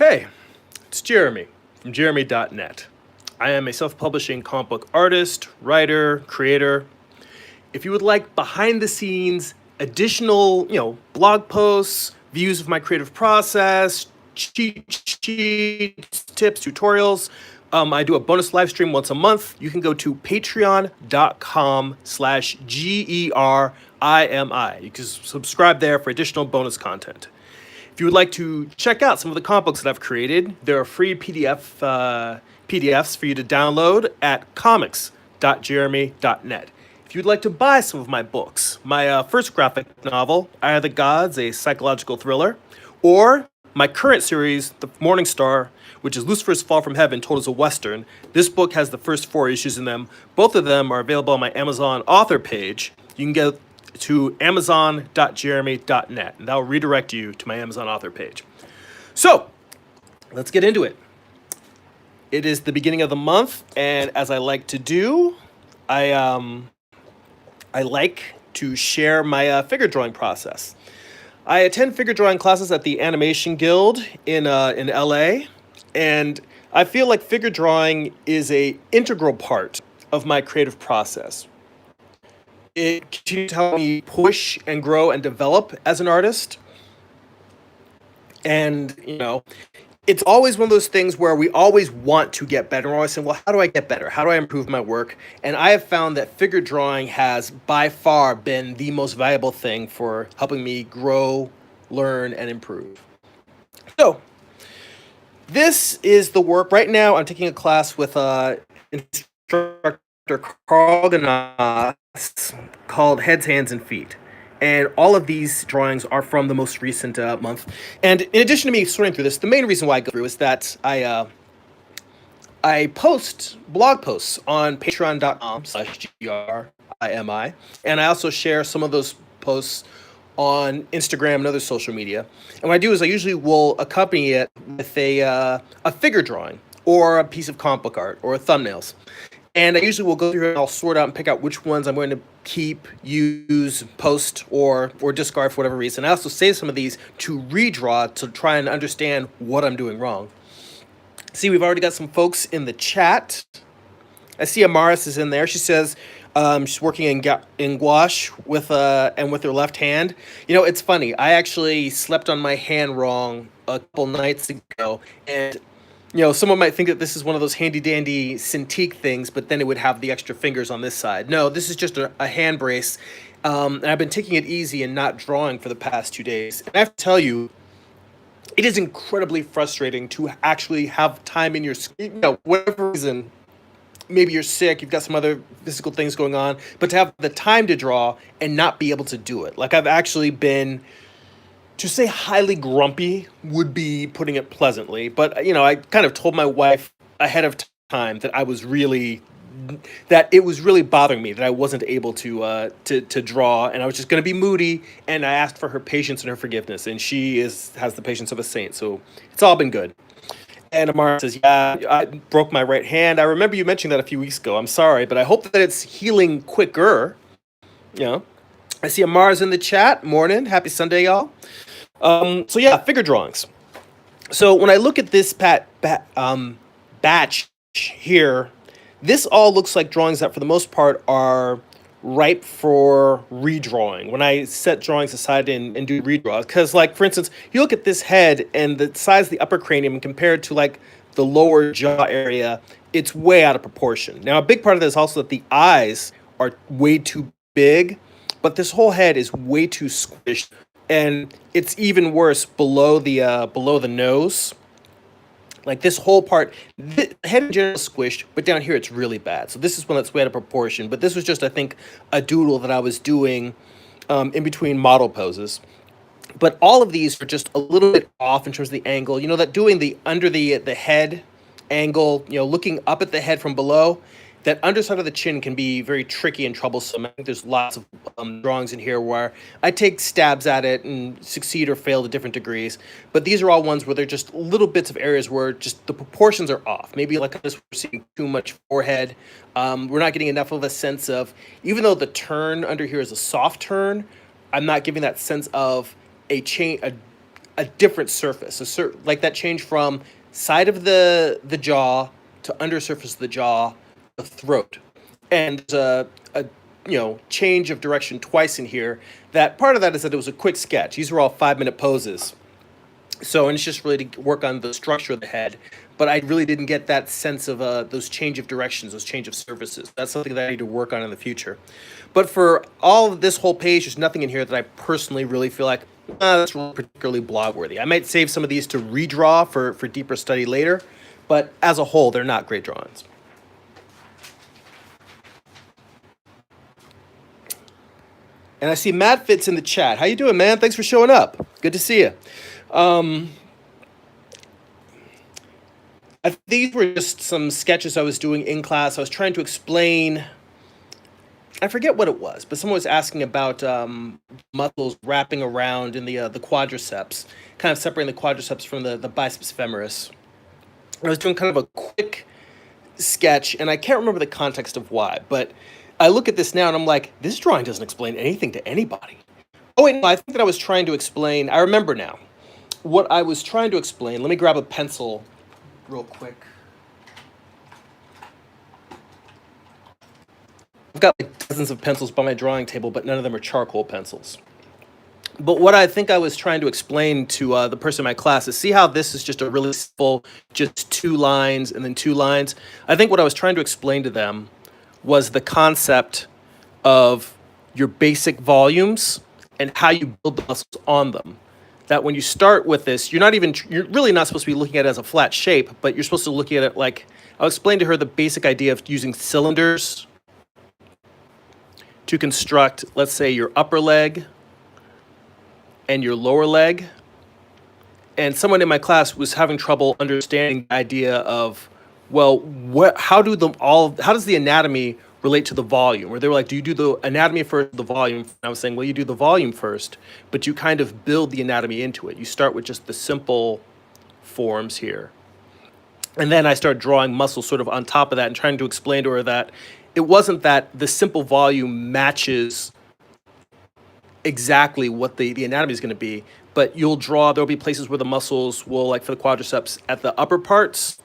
Hey, it's Jeremy from jeremy.net. I am a self publishing comic book artist, writer, creator. If you would like behind the scenes, additional, blog posts, views of my creative process, cheat sheets, tips, tutorials, I do a bonus live stream once a month. You can go to patreon.com/GERIMI. You can subscribe there for additional bonus content. If you would like to check out some of the comic books that I've created, there are free PDFs for you to download at comics.jeremy.net. If you'd like to buy some of my books, my first graphic novel, Eye of the Gods, a psychological thriller, or my current series, The Morning Star, which is Lucifer's Fall from Heaven told as a Western. This book has the first 4 issues in them. Both of them are available on my Amazon author page. You can go to amazon.jeremy.net, and that will redirect you to my Amazon author page. So, let's get into it. It is the beginning of the month, and as I like to do, I like to share my figure drawing process. I attend figure drawing classes at the Animation Guild in LA, and I feel like figure drawing is a integral part of my creative process. It continues to help me push and grow and develop as an artist. And, it's always one of those things where we always want to get better. We're always saying, well, how do I get better? How do I improve my work? And I have found that figure drawing has by far been the most valuable thing for helping me grow, learn, and improve. So, this is the work. Right now, I'm taking a class with instructor Carl Ganass called Heads, Hands, and Feet. And all of these drawings are from the most recent month. And in addition to me sorting through this, the main reason why I go through is that I post blog posts on patreon.com/GRIMI. And I also share some of those posts on Instagram and other social media. And what I do is I usually will accompany it with a figure drawing or a piece of comic book art or thumbnails. And I usually will go through and I'll sort out and pick out which ones I'm going to keep, use, post, or discard for whatever reason. I also save some of these to redraw to try and understand what I'm doing wrong. See, we've already got some folks in the chat. I see Amaris is in there. She says she's working in gouache with her left hand. It's funny. I actually slept on my hand wrong a couple nights ago, and someone might think that this is one of those handy-dandy Cintiq things, but then it would have the extra fingers on this side. No, this is just a hand brace, and I've been taking it easy and not drawing for the past 2 days. And I have to tell you, it is incredibly frustrating to actually have time in your, whatever reason, maybe you're sick, you've got some other physical things going on, but to have the time to draw and not be able to do it. Like, I've actually been... To say highly grumpy would be putting it pleasantly, but I kind of told my wife ahead of time that it was really bothering me that I wasn't able to draw, and I was just going to be moody. And I asked for her patience and her forgiveness, and she has the patience of a saint. So it's all been good. And Amara says, "Yeah, I broke my right hand. I remember you mentioning that a few weeks ago. I'm sorry, but I hope that it's healing quicker." I see Amara's in the chat. Morning, happy Sunday, y'all. So yeah, figure drawings. So when I look at this batch here, this all looks like drawings that for the most part are ripe for redrawing. When I set drawings aside and do redraws, because like for instance, you look at this head and the size of the upper cranium compared to like the lower jaw area, it's way out of proportion. Now a big part of this is also that the eyes are way too big, but this whole head is way too squished. And it's even worse below the nose. Like this whole part, the head in general is squished, but down here it's really bad. So this is one that's way out of proportion. But this was just, I think, a doodle that I was doing in between model poses. But all of these are just a little bit off in terms of the angle. That doing the under the head angle, looking up at the head from below, that underside of the chin can be very tricky and troublesome. I think there's lots of drawings in here where I take stabs at it and succeed or fail to different degrees. But these are all ones where they're just little bits of areas where just the proportions are off. Maybe like this, we're seeing too much forehead. We're not getting enough of a sense of, even though the turn under here is a soft turn, I'm not giving that sense of a a different surface, like that change from side of the jaw to undersurface of the jaw, the throat, and a change of direction twice in here. That part of that is that it was a quick sketch. These were all 5-minute poses. So, and it's just really to work on the structure of the head. But I really didn't get that sense of those change of directions, those change of surfaces. That's something that I need to work on in the future. But for all of this whole page, there's nothing in here that I personally really feel like that's really particularly blog worthy. I might save some of these to redraw for deeper study later, but as a whole, they're not great drawings. And I see Matt Fitz in the chat. How you doing, man? Thanks for showing up. Good to see you. These were just some sketches I was doing in class. I was trying to explain, I forget what it was, but someone was asking about muscles wrapping around in the quadriceps, kind of separating the quadriceps from the biceps femoris. I was doing kind of a quick sketch, and I can't remember the context of why, but I look at this now and I'm like, this drawing doesn't explain anything to anybody. Oh wait, no, I think that I was trying to explain, I remember now. What I was trying to explain, let me grab a pencil real quick. I've got like dozens of pencils by my drawing table, but none of them are charcoal pencils. But what I think I was trying to explain to the person in my class is, see how this is just a really simple, just 2 lines and then 2 lines? I think what I was trying to explain to them was the concept of your basic volumes and how you build the muscles on them. That when you start with this, you're really not supposed to be looking at it as a flat shape, but you're supposed to look at it like, I'll explain to her the basic idea of using cylinders to construct, let's say, your upper leg and your lower leg. And someone in my class was having trouble understanding the idea of, well, how does the anatomy relate to the volume? Or they were like, do you do the anatomy first, the volume? And I was saying, well, you do the volume first, but you kind of build the anatomy into it. You start with just the simple forms here. And then I started drawing muscles sort of on top of that and trying to explain to her that it wasn't that the simple volume matches exactly what the anatomy is going to be, but there'll be places where the muscles will, like for the quadriceps, at the upper parts,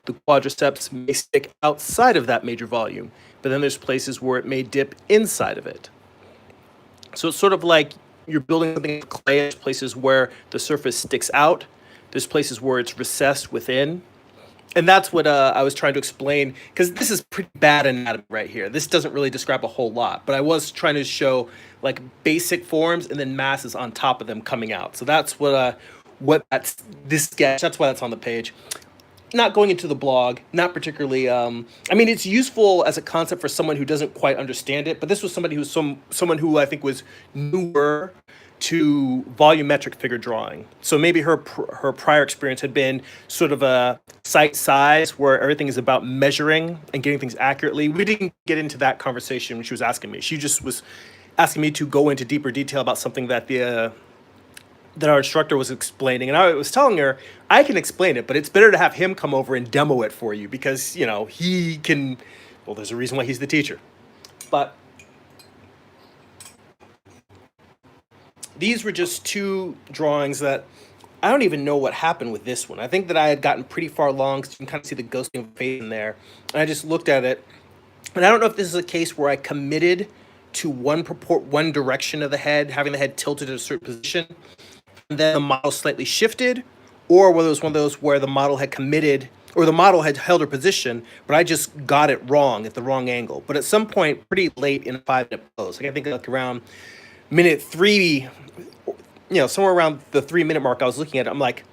the quadriceps may stick outside of that major volume, but then there's places where it may dip inside of it. So it's sort of like you're building something of clay. There's places where the surface sticks out. There's places where it's recessed within. And that's what I was trying to explain, because this is pretty bad anatomy right here. This doesn't really describe a whole lot, but I was trying to show like basic forms and then masses on top of them coming out. So that's this sketch, that's why that's on the page. Not going into the blog, not particularly, it's useful as a concept for someone who doesn't quite understand it, but this was someone who I think was newer to volumetric figure drawing. So maybe her prior experience had been sort of a site size where everything is about measuring and getting things accurately. We didn't get into that conversation when she was asking me. She just was asking me to go into deeper detail about something that that our instructor was explaining. And I was telling her, I can explain it, but it's better to have him come over and demo it for you because, he can, well, there's a reason why he's the teacher. But these were just 2 drawings that I don't even know what happened with this one. I think that I had gotten pretty far along because you can kind of see the ghosting of face in there. And I just looked at it. And I don't know if this is a case where I committed to one direction of the head, having the head tilted at a certain position, and then the model slightly shifted, or whether it was one of those where the model had committed, or the model had held her position, but I just got it wrong at the wrong angle. But at some point, pretty late in a 5-minute pose, I think like around minute 3, somewhere around the 3-minute mark, I was looking at it, I'm like,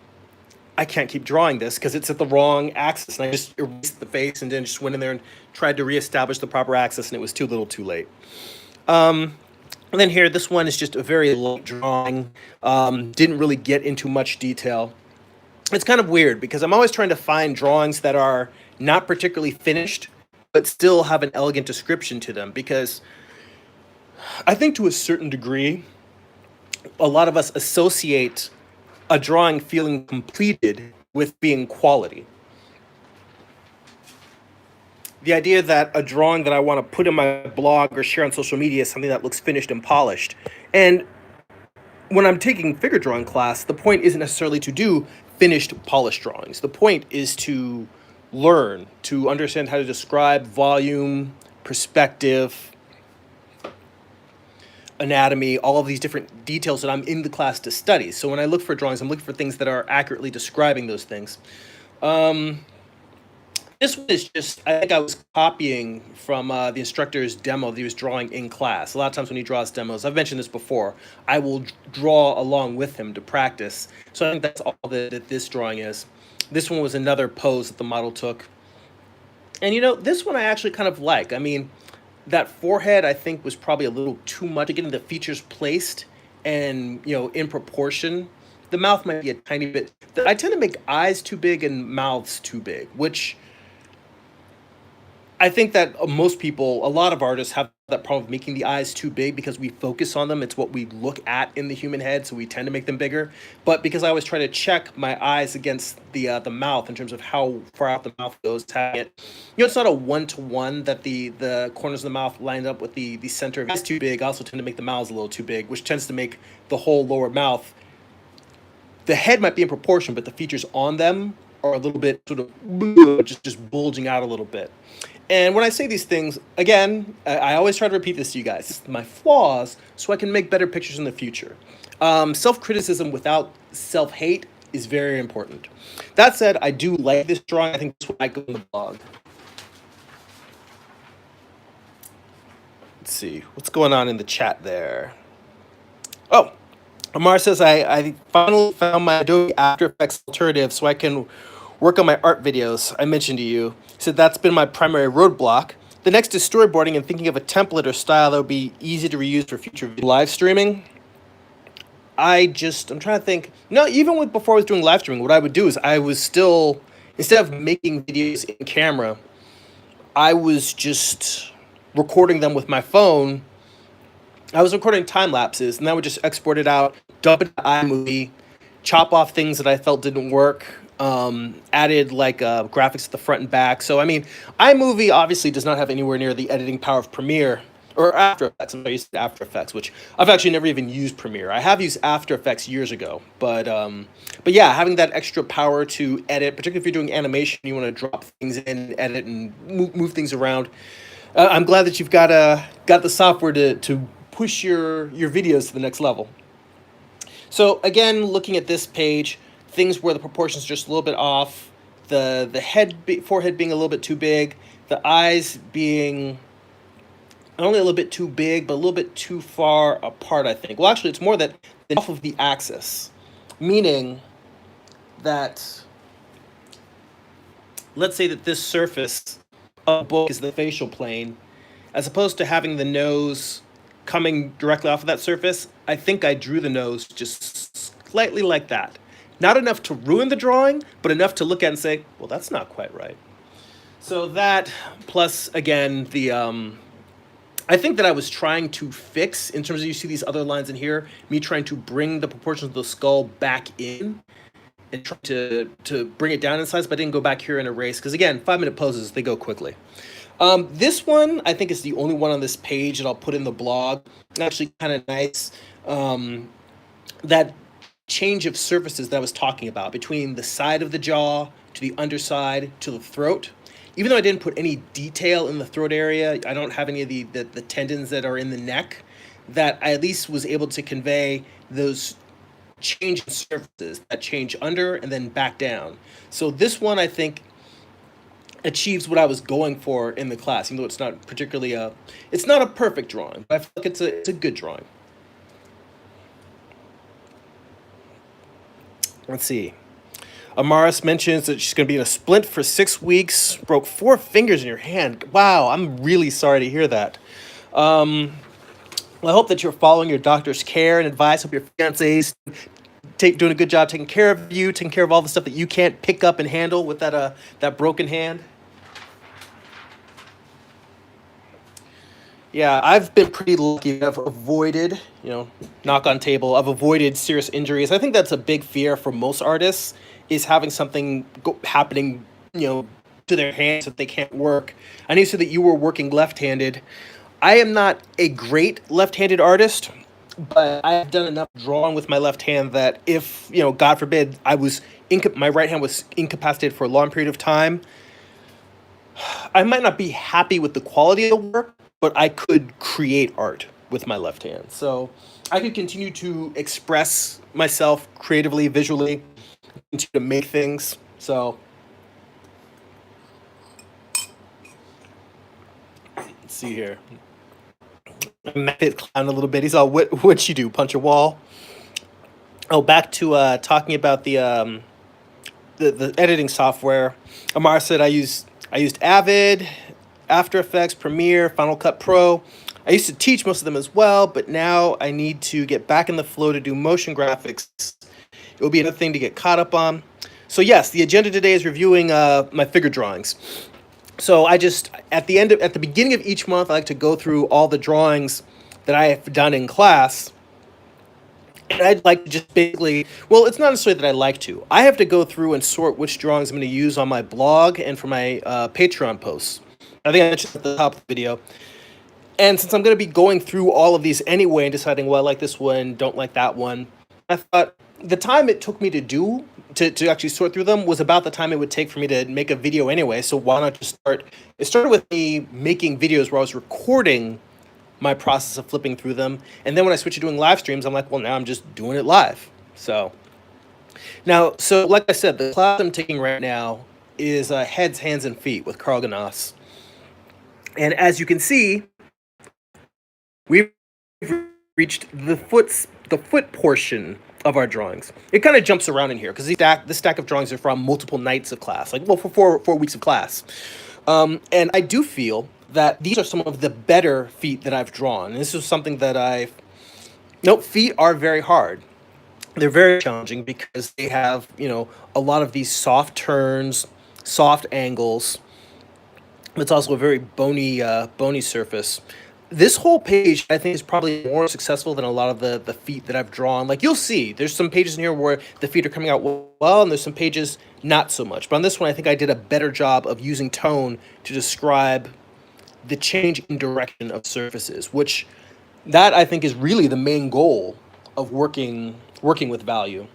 I can't keep drawing this because it's at the wrong axis. And I just erased the face and then just went in there and tried to reestablish the proper axis, and it was too little too late. And then here, this one is just a very light drawing. Didn't really get into much detail. It's kind of weird because I'm always trying to find drawings that are not particularly finished, but still have an elegant description to them, because I think to a certain degree, a lot of us associate a drawing feeling completed with being quality. The idea that a drawing that I want to put in my blog or share on social media is something that looks finished and polished. And when I'm taking figure drawing class, the point isn't necessarily to do finished, polished drawings. The point is to learn, to understand how to describe volume, perspective, anatomy, all of these different details that I'm in the class to study. So when I look for drawings, I'm looking for things that are accurately describing those things. Um, this one is just, I think I was copying from the instructor's demo that he was drawing in class. A lot of times when he draws demos, I've mentioned this before, I will draw along with him to practice. So I think that's all that this drawing is. This one was another pose that the model took. And this one I actually kind of like. I mean, that forehead I think was probably a little too much, getting the features placed and in proportion. The mouth might be a tiny bit. I tend to make eyes too big and mouths too big, which I think that most people, a lot of artists have that problem of making the eyes too big because we focus on them. It's what we look at in the human head, so we tend to make them bigger. But because I always try to check my eyes against the mouth in terms of how far out the mouth goes, having it, it's not a one to one that the corners of the mouth line up with the center of it is too big. I also tend to make the mouths a little too big, which tends to make the whole lower mouth. The head might be in proportion, but the features on them are a little bit sort of just bulging out a little bit. And when I say these things, again, I always try to repeat this to you guys. My flaws, so I can make better pictures in the future. Self-criticism without self-hate is very important. That said, I do like this drawing. I think this one might go in the blog. Let's see. What's going on in the chat there? Oh, Amar says, I finally found my Adobe After Effects alternative so I can work on my art videos I mentioned to you. He said that's been my primary roadblock. The next is storyboarding and thinking of a template or style that would be easy to reuse for future live streaming. I'm trying to think. No, even before I was doing live streaming, what I would do is I was still, instead of making videos in camera, I was just recording them with my phone. I was recording time lapses, and I would just export it out, dump it to iMovie, chop off things that I felt didn't work, added like graphics at the front and back. So I mean, iMovie obviously does not have anywhere near the editing power of Premiere or After Effects. I'm used to After Effects, which I've actually never even used Premiere. I have used After Effects years ago, but yeah, having that extra power to edit, particularly if you're doing animation, you want to drop things in, edit, and move things around. I'm glad that you've got the software to push your videos to the next level. So again, looking at this page, things where the proportions are just a little bit off, the forehead being a little bit too big, the eyes being not only a little bit too big, but a little bit too far apart, I think. Well, actually, it's more that they're off of the axis, meaning that, let's say that this surface of the book is the facial plane, as opposed to having the nose coming directly off of that surface. I think I drew the nose just slightly like that. Not enough to ruin the drawing, but enough to look at and say, well, that's not quite right. So that, plus, again, I think that I was trying to fix, in terms of, you see these other lines in here, me trying to bring the proportions of the skull back in and try to bring it down in size, but I didn't go back here and erase, because again, 5-minute poses, they go quickly. This one, I think, is the only one on this page that I'll put in the blog. Actually kind of nice. That change of surfaces that I was talking about, between the side of the jaw to the underside to the throat. Even though I didn't put any detail in the throat area, I don't have any of the tendons that are in the neck, that I at least was able to convey those change in surfaces, that change under and then back down. So this one, I think, achieves what I was going for in the class, even though it's not particularly it's not a perfect drawing, but I feel like it's a good drawing. Let's see. Amaris mentions that she's going to be in a splint for 6 weeks, broke 4 fingers in your hand. Wow, I'm really sorry to hear that. Well, I hope that you're following your doctor's care and advice. Hope your fiance's doing a good job taking care of you, taking care of all the stuff that you can't pick up and handle with that broken hand. Yeah, I've been pretty lucky. I've avoided, knock on table, I've avoided serious injuries. I think that's a big fear for most artists, is having something happening, to their hands that they can't work. I know you said that you were working left-handed. I am not a great left-handed artist. but I've done enough drawing with my left hand that if, God forbid, my right hand was incapacitated for a long period of time, I might not be happy with the quality of the work, but I could create art with my left hand. So I could continue to express myself creatively, visually, continue to make things. So let's see here. It clown a little bit. He's all, what'd you do? Punch a wall? Oh, back to talking about the editing software. Amar said I used Avid, After Effects, Premiere, Final Cut Pro. I used to teach most of them as well, but now I need to get back in the flow to do motion graphics. It will be another thing to get caught up on. So yes, the agenda today is reviewing my figure drawings. So I just at the beginning of each month, I like to go through all the drawings that I have done in class, and I'd like to just basically, well, it's not necessarily that I like to. I have to go through and sort which drawings I'm going to use on my blog and for my Patreon posts. I think I mentioned at the top of the video. And since I'm going to be going through all of these anyway and deciding, well, I like this one, don't like that one, I thought the time it took me to actually sort through them was about the time it would take for me to make a video anyway. So why not just start? It started with me making videos where I was recording my process of flipping through them. And then when I switched to doing live streams, I'm like, well, now I'm just doing it live. So like I said, the class I'm taking right now is Heads, Hands, and Feet with Carl Ganas. And as you can see, we've reached the foot portion of our drawings. It kind of jumps around in here because this stack of drawings are from multiple nights of class, like, well, for four weeks of class. And I do feel that these are some of the better feet that I've drawn. And this is something that nope, feet are very hard. They're very challenging because they have, a lot of these soft turns, soft angles. It's also a very bony surface. This whole page, I think, is probably more successful than a lot of the feet that I've drawn. Like, you'll see, there's some pages in here where the feet are coming out well, and there's some pages not so much. But on this one, I think I did a better job of using tone to describe the change in direction of surfaces, which that I think is really the main goal of working with value.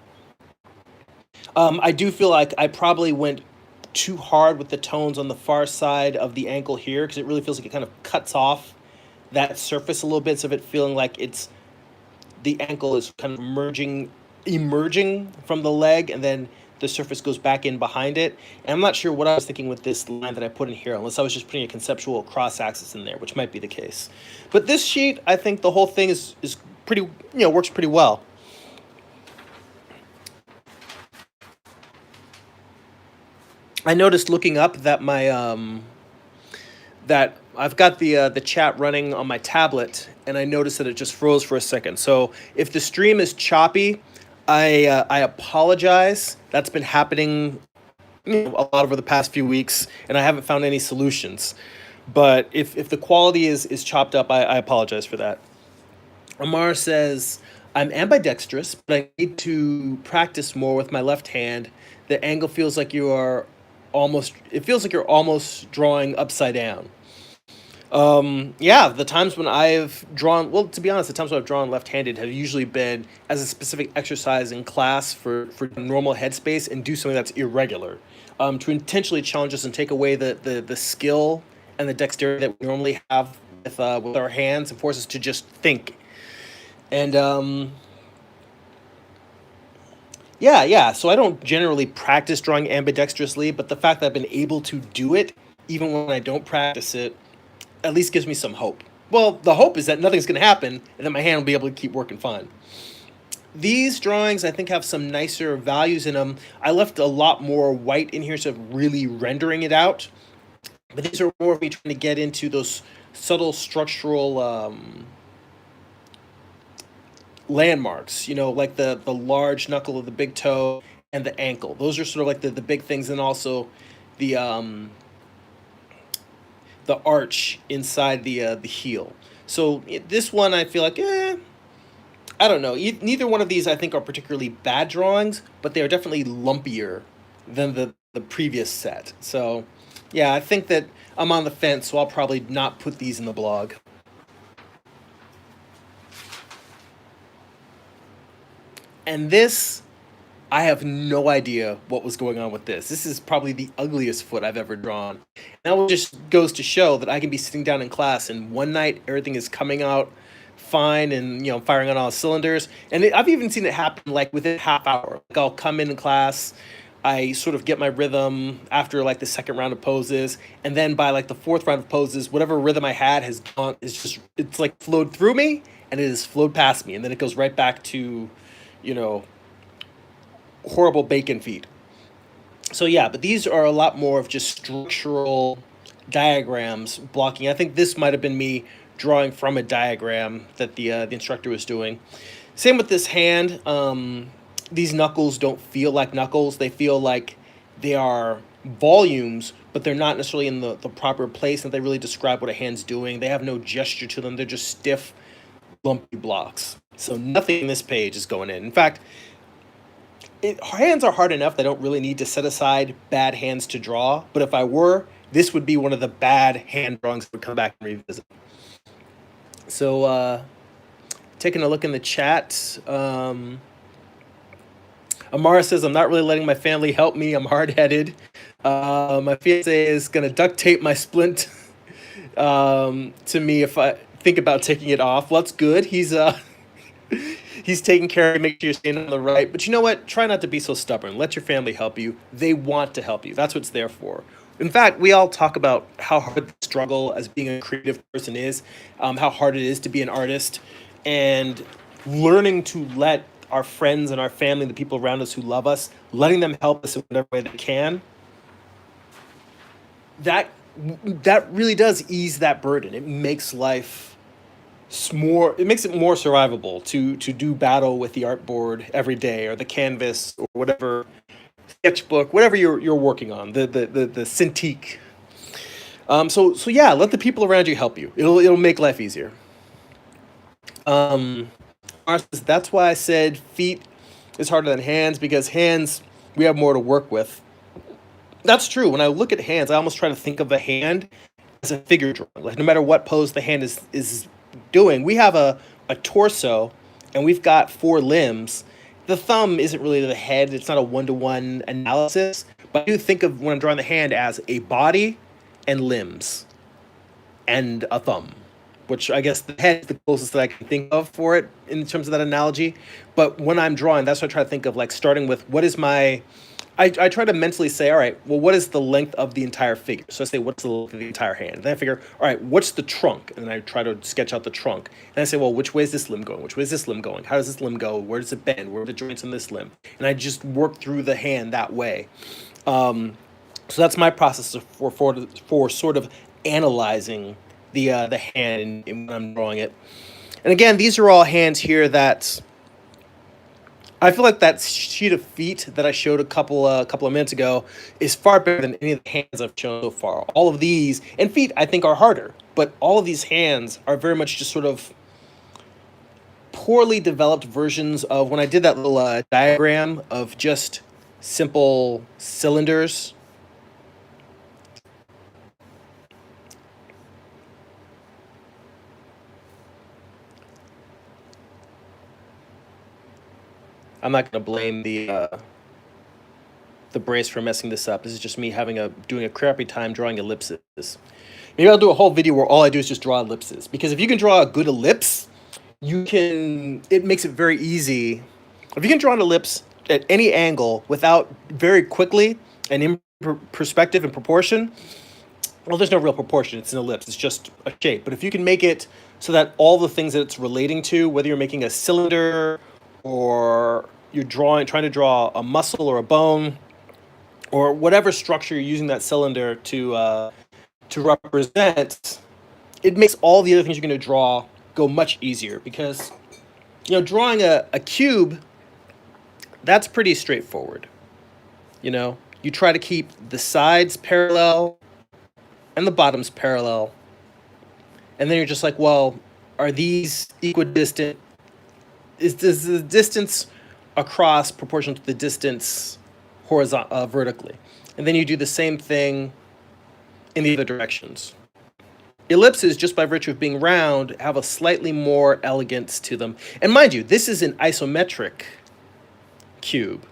I do feel like I probably went too hard with the tones on the far side of the ankle here because it really feels like it kind of cuts off that surface a little bit, so of it feeling like the ankle is kind of emerging from the leg, and then the surface goes back in behind it. And I'm not sure what I was thinking with this line that I put in here, unless I was just putting a conceptual cross axis in there, which might be the case. But this sheet, I think the whole thing is pretty, works pretty well. I noticed looking up that that I've got the chat running on my tablet, and I noticed that it just froze for a second. So if the stream is choppy, I apologize. That's been happening, a lot over the past few weeks, and I haven't found any solutions. But if the quality is chopped up, I apologize for that. Amar says, I'm ambidextrous, but I need to practice more with my left hand. The angle feels like it feels like you're almost drawing upside down. Yeah, the times when I've drawn, well, to be honest, the times when I've drawn left-handed have usually been as a specific exercise in class for normal headspace and do something that's irregular, to intentionally challenge us and take away the skill and the dexterity that we normally have with our hands and force us to just think. And yeah. So I don't generally practice drawing ambidextrously, but the fact that I've been able to do it, even when I don't practice it, at least gives me some hope. Well, the hope is that nothing's going to happen and that my hand will be able to keep working fine. These drawings, I think, have some nicer values in them. I left a lot more white in here, so really rendering it out. But these are more of me trying to get into those subtle structural landmarks, like the large knuckle of the big toe and the ankle. Those are sort of like the big things, and also the arch inside the heel. So this one, I feel like, I don't know. Neither one of these, I think, are particularly bad drawings, but they are definitely lumpier than the previous set. So, yeah, I think that I'm on the fence, so I'll probably not put these in the blog. And this, I have no idea what was going on with this. This is probably the ugliest foot I've ever drawn. And that just goes to show that I can be sitting down in class and one night everything is coming out fine and firing on all cylinders. And I've even seen it happen like within a half hour. Like I'll come in class, I sort of get my rhythm after like the second round of poses, and then by like the fourth round of poses, whatever rhythm I had has gone. It's like flowed through me and it has flowed past me, and then it goes right back to, you know, horrible bacon feet. So yeah, but these are a lot more of just structural diagrams blocking. I think this might have been me drawing from a diagram that the instructor was doing. Same with this hand. These knuckles don't feel like knuckles. They feel like they are volumes, but they're not necessarily in the proper place that they really describe what a hand's doing. They have no gesture to them. They're just stiff, lumpy blocks. So nothing in this page is going in. In fact, hands are hard enough. They don't really need to set aside bad hands to draw. But if I were, this would be one of the bad hand drawings that would come back and revisit. So, taking a look in the chat, Amara says, I'm not really letting my family help me. I'm hard-headed. My fiance is going to duct tape my splint to me if I think about taking it off. Well, that's good. He's taking care of make sure you're staying on the right. But you know what? Try not to be so stubborn. Let your family help you. They want to help you. That's what it's there for. In fact, we all talk about how hard the struggle as being a creative person is, how hard it is to be an artist, and learning to let our friends and our family, the people around us who love us, letting them help us in whatever way they can. That really does ease that burden. It makes life more. It makes it more survivable to do battle with the artboard every day or the canvas or whatever sketchbook, whatever you're working on, the Cintiq. So yeah, let the people around you help you. It'll make life easier. That's why I said feet is harder than hands, because hands we have more to work with. That's true. When I look at hands, I almost try to think of a hand as a figure drawing. Like no matter what pose the hand is doing, we have a torso and we've got four limbs. The thumb isn't really the head. It's not a one-to-one analysis. But I do think of when I'm drawing the hand as a body and limbs and a thumb, which I guess the head is the closest that I can think of for it in terms of that analogy. But when I'm drawing, that's what I try to think of, like starting with what is my... I try to mentally say, all right, well, what is the length of the entire figure? So I say, what's the length of the entire hand? And then I figure, all right, what's the trunk? And then I try to sketch out the trunk. And I say, well, which way is this limb going? Which way is this limb going? How does this limb go? Where does it bend? Where are the joints in this limb? And I just work through the hand that way. So that's my process for sort of analyzing the hand when I'm drawing it. And again, these are all hands here that I feel like that sheet of feet that I showed a couple of minutes ago is far better than any of the hands I've shown so far. All of these and feet I think are harder, but all of these hands are very much just sort of poorly developed versions of when I did that little diagram of just simple cylinders. I'm not going to blame the brace for messing this up. This is just me doing a crappy time drawing ellipses. Maybe I'll do a whole video where all I do is just draw ellipses, because if you can draw a good ellipse, it makes it very easy. If you can draw an ellipse at any angle without very quickly and in perspective and proportion, well, there's no real proportion. It's an ellipse. It's just a shape. But if you can make it so that all the things that it's relating to, whether you're making a cylinder or you're trying to draw a muscle or a bone or whatever structure you're using that cylinder to represent, it makes all the other things you're going to draw go much easier, because drawing a cube, that's pretty straightforward. You try to keep the sides parallel and the bottoms parallel, and then you're just like, well, are these equidistant? Is the distance across proportional to the distance vertically? And then you do the same thing in the other directions. Ellipses, just by virtue of being round, have a slightly more elegance to them. And mind you, this is an isometric cube.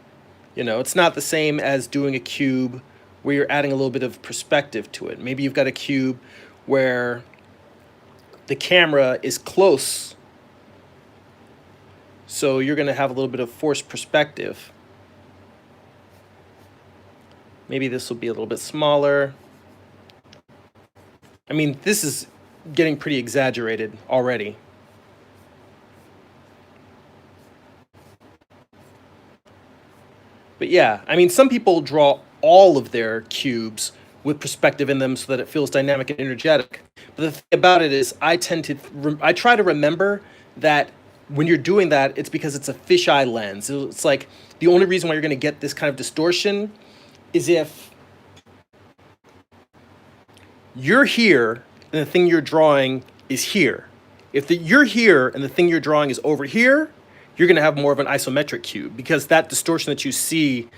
It's not the same as doing a cube where you're adding a little bit of perspective to it. Maybe you've got a cube where the camera is close, so you're going to have a little bit of forced perspective. Maybe this will be a little bit smaller. I mean, this is getting pretty exaggerated already. But yeah, I mean, some people draw all of their cubes with perspective in them so that it feels dynamic and energetic. But the thing about it is, I try to remember that when you're doing that, it's because it's a fisheye lens. It's like the only reason why you're going to get this kind of distortion is if you're here and the thing you're drawing is here. If you're here and the thing you're drawing is over here, you're going to have more of an isometric cube, because that distortion that you see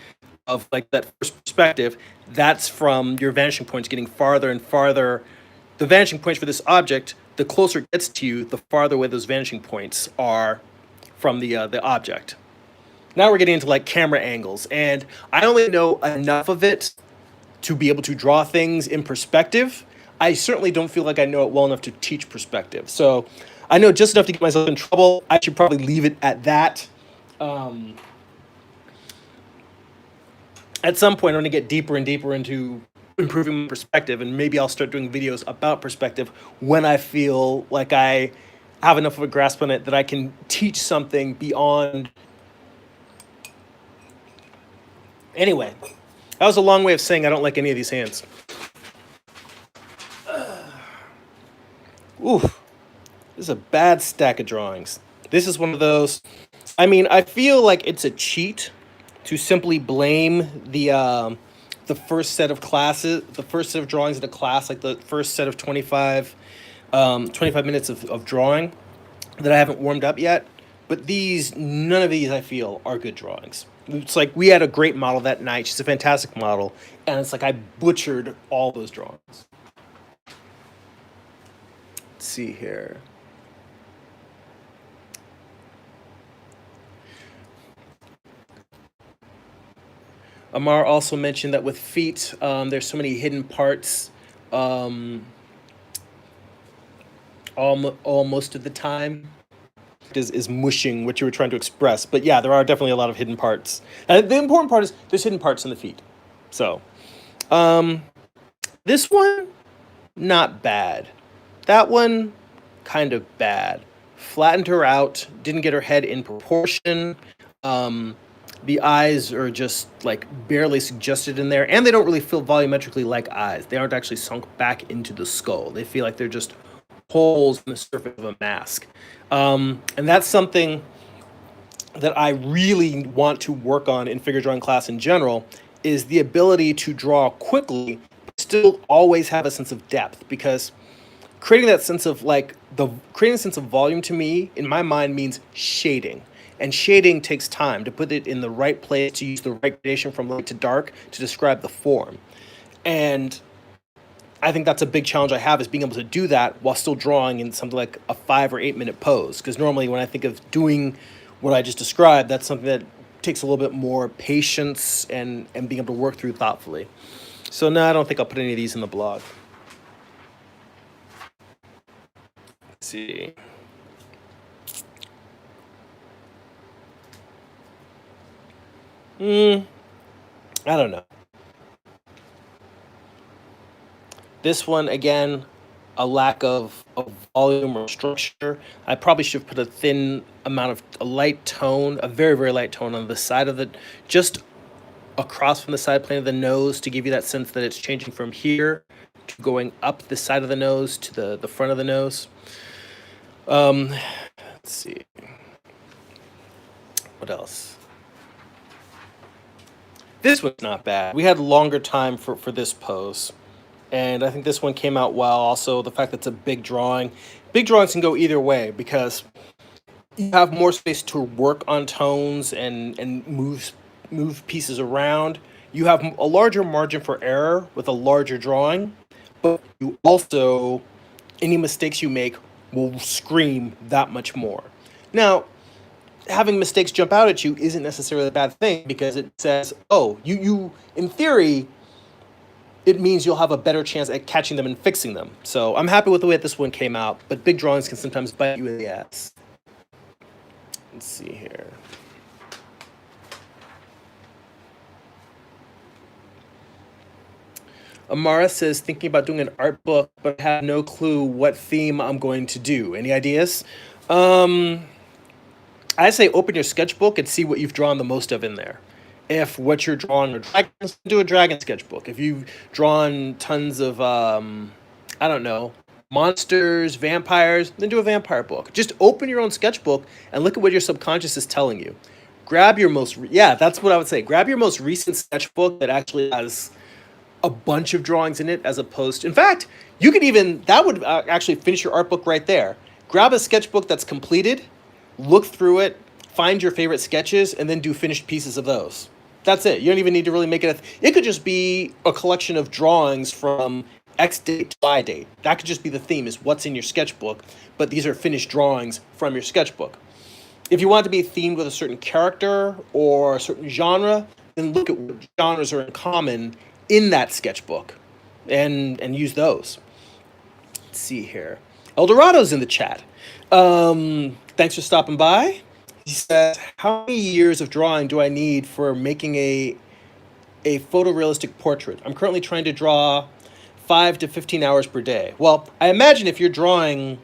of like that first perspective, that's from your vanishing points getting farther and farther. The vanishing points for this object, the closer it gets to you, the farther away those vanishing points are from the object. Now we're getting into like camera angles, and I only know enough of it to be able to draw things in perspective. I certainly don't feel like I know it well enough to teach perspective. So I know just enough to get myself in trouble. I should probably leave it at that. At some point, I'm going to get deeper and deeper into improving my perspective, and maybe I'll start doing videos about perspective when I feel like I have enough of a grasp on it that I can teach something beyond. Anyway, that was a long way of saying I don't like any of these hands. Ooh, this is a bad stack of drawings. This is one of those. I mean, I feel like it's a cheat to simply blame the first set of classes, the first set of drawings in a class, like the first set of 25 minutes of drawing that I haven't warmed up yet. But none of these I feel are good drawings. It's like we had a great model that night. She's a fantastic model. And it's like I butchered all those drawings. Let's see here. Amar also mentioned that with feet, there's so many hidden parts almost of the time. Is mushing what you were trying to express. But yeah, there are definitely a lot of hidden parts. And the important part is there's hidden parts in the feet. So, this one, not bad. That one, kind of bad. Flattened her out, didn't get her head in proportion. The eyes are just like barely suggested in there, and they don't really feel volumetrically like eyes. They aren't actually sunk back into the skull. They feel like they're just holes in the surface of a mask. And that's something that I really want to work on in figure drawing class in general, is the ability to draw quickly, but still always have a sense of depth, because creating a sense of volume to me, in my mind, means shading. And shading takes time to put it in the right place, to use the right gradation from light to dark to describe the form. And I think that's a big challenge I have, is being able to do that while still drawing in something like a 5 or 8 minute pose. Because normally when I think of doing what I just described, that's something that takes a little bit more patience and being able to work through thoughtfully. So no, I don't think I'll put any of these in the blog. Let's see. I don't know. This one, again, a lack of volume or structure. I probably should have put a thin amount of a light tone, a very, very light tone on the side of just across from the side plane of the nose, to give you that sense that it's changing from here to going up the side of the nose to the front of the nose. Let's see. What else? This one's not bad. We had longer time for this pose. And I think this one came out well. Also, the fact that it's a big drawing. Big drawings can go either way, because you have more space to work on tones and move pieces around. You have a larger margin for error with a larger drawing, but you also, any mistakes you make will scream that much more. Now, having mistakes jump out at you isn't necessarily a bad thing because it says, oh, you in theory, it means you'll have a better chance at catching them and fixing them. So I'm happy with the way that this one came out, but big drawings can sometimes bite you in the ass. Let's see here. Amara says, thinking about doing an art book, but have no clue what theme I'm going to do. Any ideas? Um, I say open your sketchbook and see what you've drawn the most of in there. If what you're drawing are dragons, do a dragon sketchbook. If you've drawn tons of, I don't know, monsters, vampires, then do a vampire book. Just open your own sketchbook and look at what your subconscious is telling you. Grab your yeah, that's what I would say. Grab your most recent sketchbook that actually has a bunch of drawings in it as opposed to, in fact, you could even, that would actually finish your art book right there. Grab a sketchbook that's completed, look through it, find your favorite sketches, and then do finished pieces of those. That's it. You don't even need to really make it it could just be a collection of drawings from X date to Y date. That could just be the theme, is what's in your sketchbook, but these are finished drawings from your sketchbook. If you want it to be themed with a certain character or a certain genre, then look at what genres are in common in that sketchbook and use those. Let's see here. Eldorado's in the chat. Thanks for stopping by. He says, how many years of drawing do I need for making a photorealistic portrait? I'm currently trying to draw 5 to 15 hours per day. Well, I imagine if you're drawing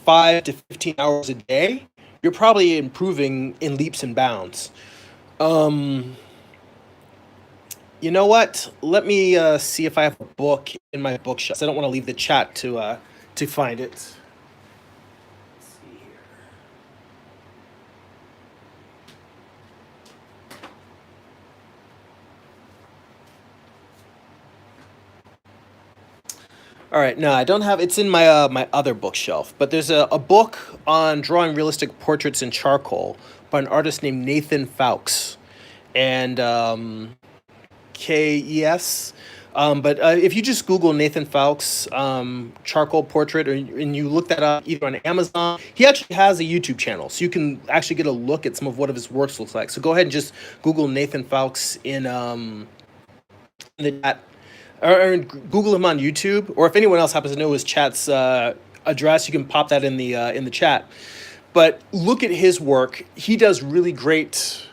5 to 15 hours a day, you're probably improving in leaps and bounds. You know what? Let me see if I have a book in my bookshelf. I don't want to leave the chat to find it. Let's see here. All right, no, I don't have. It's in my my other bookshelf. But there's a book on drawing realistic portraits in charcoal by an artist named Nathan Fowkes, and KES. But if you just Google Nathan Fowkes charcoal portrait, and you look that up either on Amazon, he actually has a YouTube channel, so you can actually get a look at some of what of his works looks like. So go ahead and just Google Nathan Fowkes in the chat, or Google him on YouTube, or if anyone else happens to know his chat's address, you can pop that in the chat. But look at his work. He does really great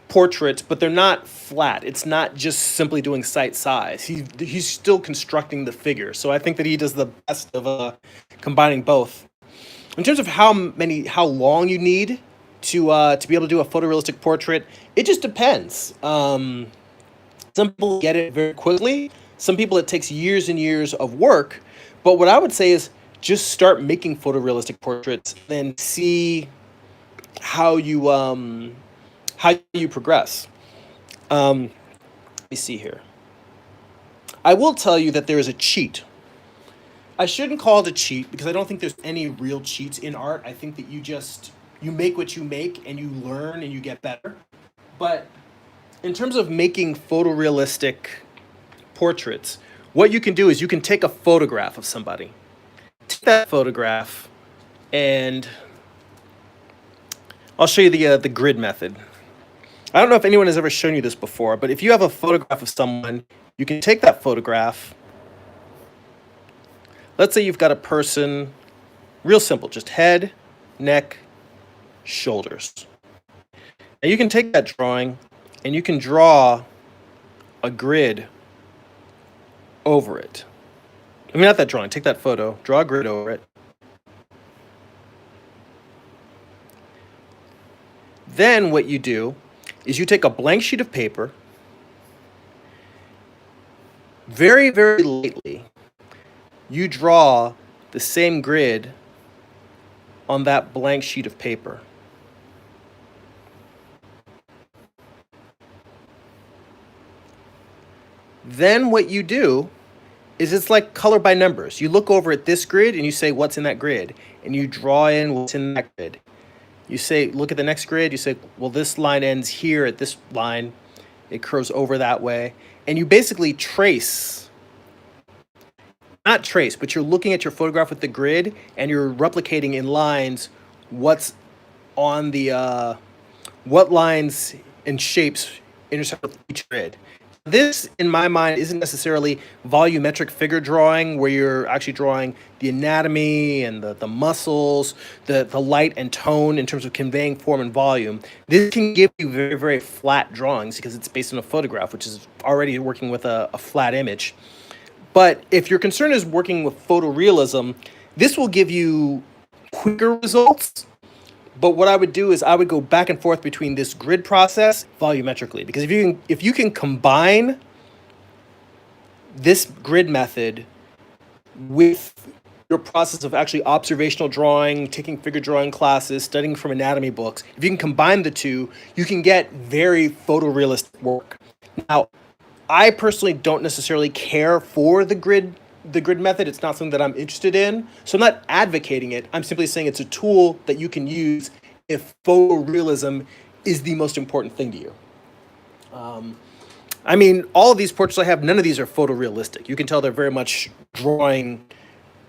portraits, but they're not flat. It's not just simply doing sight size. He's still constructing the figure. So I think that he does the best of combining both. In terms of how long you need to be able to do a photorealistic portrait, it just depends. Some people get it very quickly. Some people it takes years and years of work. But what I would say is just start making photorealistic portraits, then see how you progress. Let me see here. I will tell you that there is a cheat. I shouldn't call it a cheat because I don't think there's any real cheats in art. I think that you make what you make and you learn and you get better. But in terms of making photorealistic portraits, what you can do is you can take a photograph of somebody. Take that photograph, and I'll show you the grid method. I don't know if anyone has ever shown you this before, but if you have a photograph of someone, you can take that photograph. Let's say you've got a person, real simple, just head, neck, shoulders. Now you can take that drawing and you can draw a grid over it. I mean, not that drawing, take that photo, draw a grid over it. Then what you do is you take a blank sheet of paper, very, very lightly, you draw the same grid on that blank sheet of paper. Then what you do is it's like color by numbers. You look over at this grid and you say, what's in that grid? And you draw in what's in that grid. You say, look at the next grid. You say, well, this line ends here at this line. It curves over that way. And you basically trace, not trace, but you're looking at your photograph with the grid and you're replicating in lines what's on the what lines and shapes intersect with each grid. This, in my mind, isn't necessarily volumetric figure drawing where you're actually drawing the anatomy and the muscles, the light and tone in terms of conveying form and volume. This can give you very, very flat drawings because it's based on a photograph, which is already working with a flat image. But if your concern is working with photorealism, this will give you quicker results. But what I would do is I would go back and forth between this grid process volumetrically, because if you can combine this grid method with your process of actually observational drawing, taking figure drawing classes, studying from anatomy books, if you can combine the two, you can get very photorealistic work. Now, I personally don't necessarily care for the grid method. It's not something that I'm interested in. So I'm not advocating it. I'm simply saying it's a tool that you can use if photorealism is the most important thing to you. I mean, all of these portraits I have, none of these are photorealistic. You can tell they're very much drawing,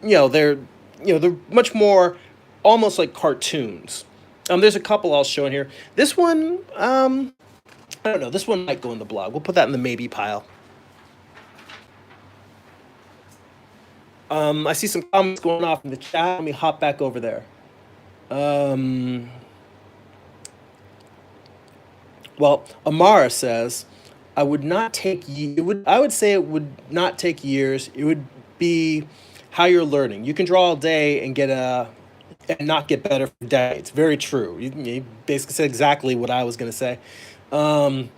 they're much more almost like cartoons. There's a couple I'll show in here. This one, I don't know. This one might go in the blog. We'll put that in the maybe pile. I see some comments going off in the chat. Let me hop back over there. Um, well, Amara says, I would not take it would I would say it would not take years. It would be how you're learning. You can draw all day and not get better for decades. Very true. You basically said exactly what I was going to say. Um,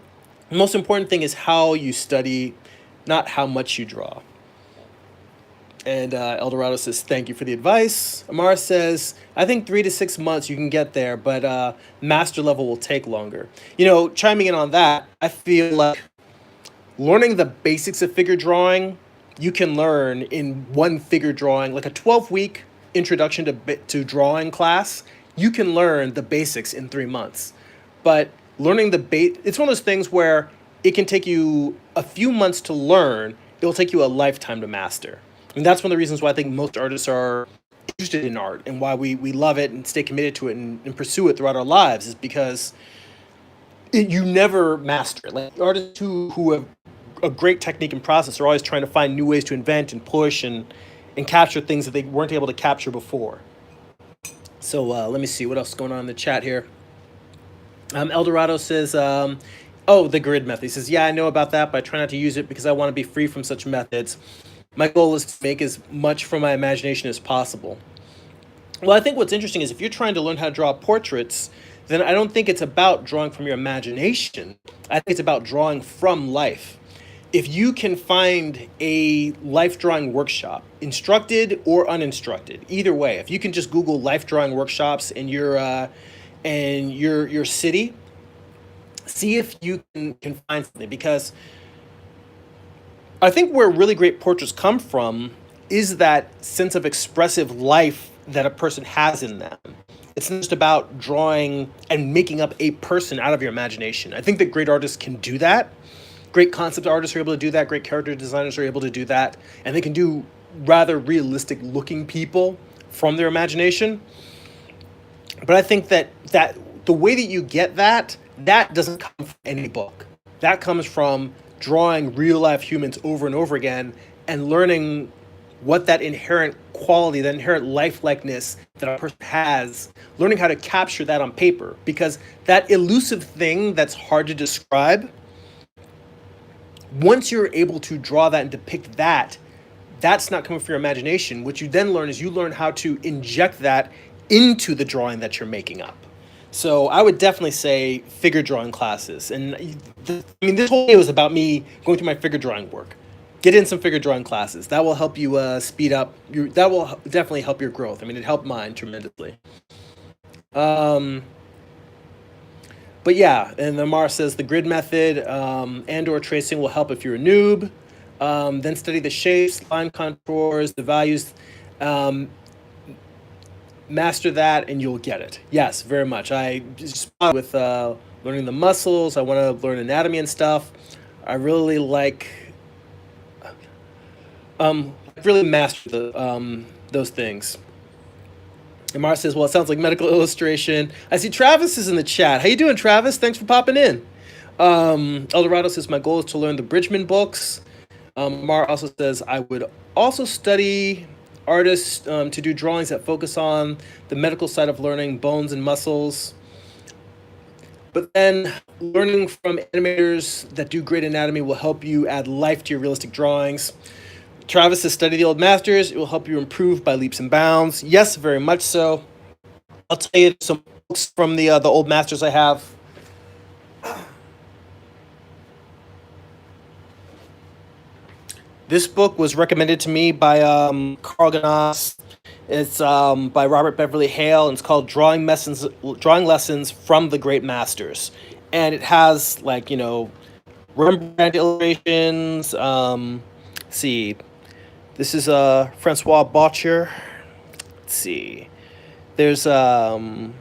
the most important thing is how you study, not how much you draw. And Eldorado says, thank you for the advice. Amara says, I think 3 to 6 months you can get there, but master level will take longer. Chiming in on that, I feel like learning the basics of figure drawing, you can learn in one figure drawing, like a 12-week introduction to drawing class, you can learn the basics in 3 months. But learning it's one of those things where it can take you a few months to learn, it will take you a lifetime to master. And that's one of the reasons why I think most artists are interested in art and why we love it and stay committed to it and pursue it throughout our lives is because you never master it. Like artists who have a great technique and process are always trying to find new ways to invent and push and capture things that they weren't able to capture before. So let me see what else is going on in the chat here. Eldorado says, oh, the grid method. He says, yeah, I know about that, but I try not to use it because I want to be free from such methods. My goal is to make as much from my imagination as possible. Well, I think what's interesting is if you're trying to learn how to draw portraits, then I don't think it's about drawing from your imagination. I think it's about drawing from life. If you can find a life drawing workshop, instructed or uninstructed, either way, if you can just Google life drawing workshops in your city, see if you can find something, because I think where really great portraits come from is that sense of expressive life that a person has in them. It's not just about drawing and making up a person out of your imagination. I think that great artists can do that. Great concept artists are able to do that. Great character designers are able to do that. And they can do rather realistic looking people from their imagination. But I think that the way that you get that doesn't come from any book. That comes from drawing real life humans over and over again and learning what that inherent quality, that inherent lifelikeness that a person has, learning how to capture that on paper. Because that elusive thing that's hard to describe, once you're able to draw that and depict that, that's not coming from your imagination. What you then learn is you learn how to inject that into the drawing that you're making up. So I would definitely say figure drawing classes. And this whole day was about me going through my figure drawing work. Get in some figure drawing classes. That will help you speed up. That will definitely help your growth. I mean, it helped mine tremendously. But yeah, and Amar says the grid method and/or tracing will help if you're a noob. Then study the shapes, line contours, the values. Master that and you'll get it. Yes, very much. I just with learning the muscles. I want to learn anatomy and stuff. I really really master those things. And Mara says, well, it sounds like medical illustration. I see Travis is in the chat. How you doing, Travis? Thanks for popping in. Eldorado says, my goal is to learn the Bridgman books. Mara also says, I would also study artists to do drawings that focus on the medical side of learning bones and muscles. But then learning from animators that do great anatomy will help you add life to your realistic drawings. Travis says, study the old masters. It will help you improve by leaps and bounds. Yes, very much so. I'll tell you some books from the old masters I have. This book was recommended to me by Carl Ganas. It's by Robert Beverly Hale, and it's called Drawing Lessons from the Great Masters. And it has, like, Rembrandt illustrations. Let's see. This is Francois Boucher. Let's see. There's a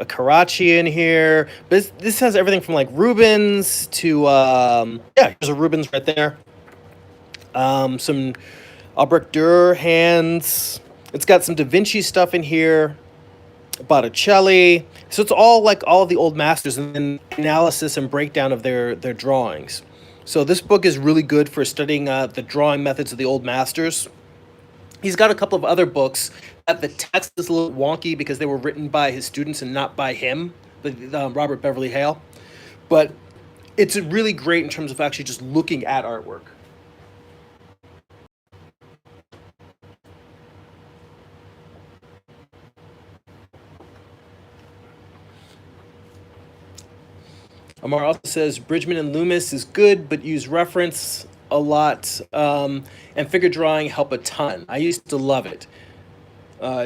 Karachi in here. But this has everything from, like, Rubens to, yeah, here's a Rubens right there. Some Albrecht Dürer hands. It's got some Da Vinci stuff in here. Botticelli. So it's all like all of the old masters and then analysis and breakdown of their drawings. So this book is really good for studying the drawing methods of the old masters. He's got a couple of other books that the text is a little wonky because they were written by his students and not by him, Robert Beverly Hale. But it's really great in terms of actually just looking at artwork. Amar also says Bridgman and Loomis is good, but use reference a lot, and figure drawing help a ton. I used to love it.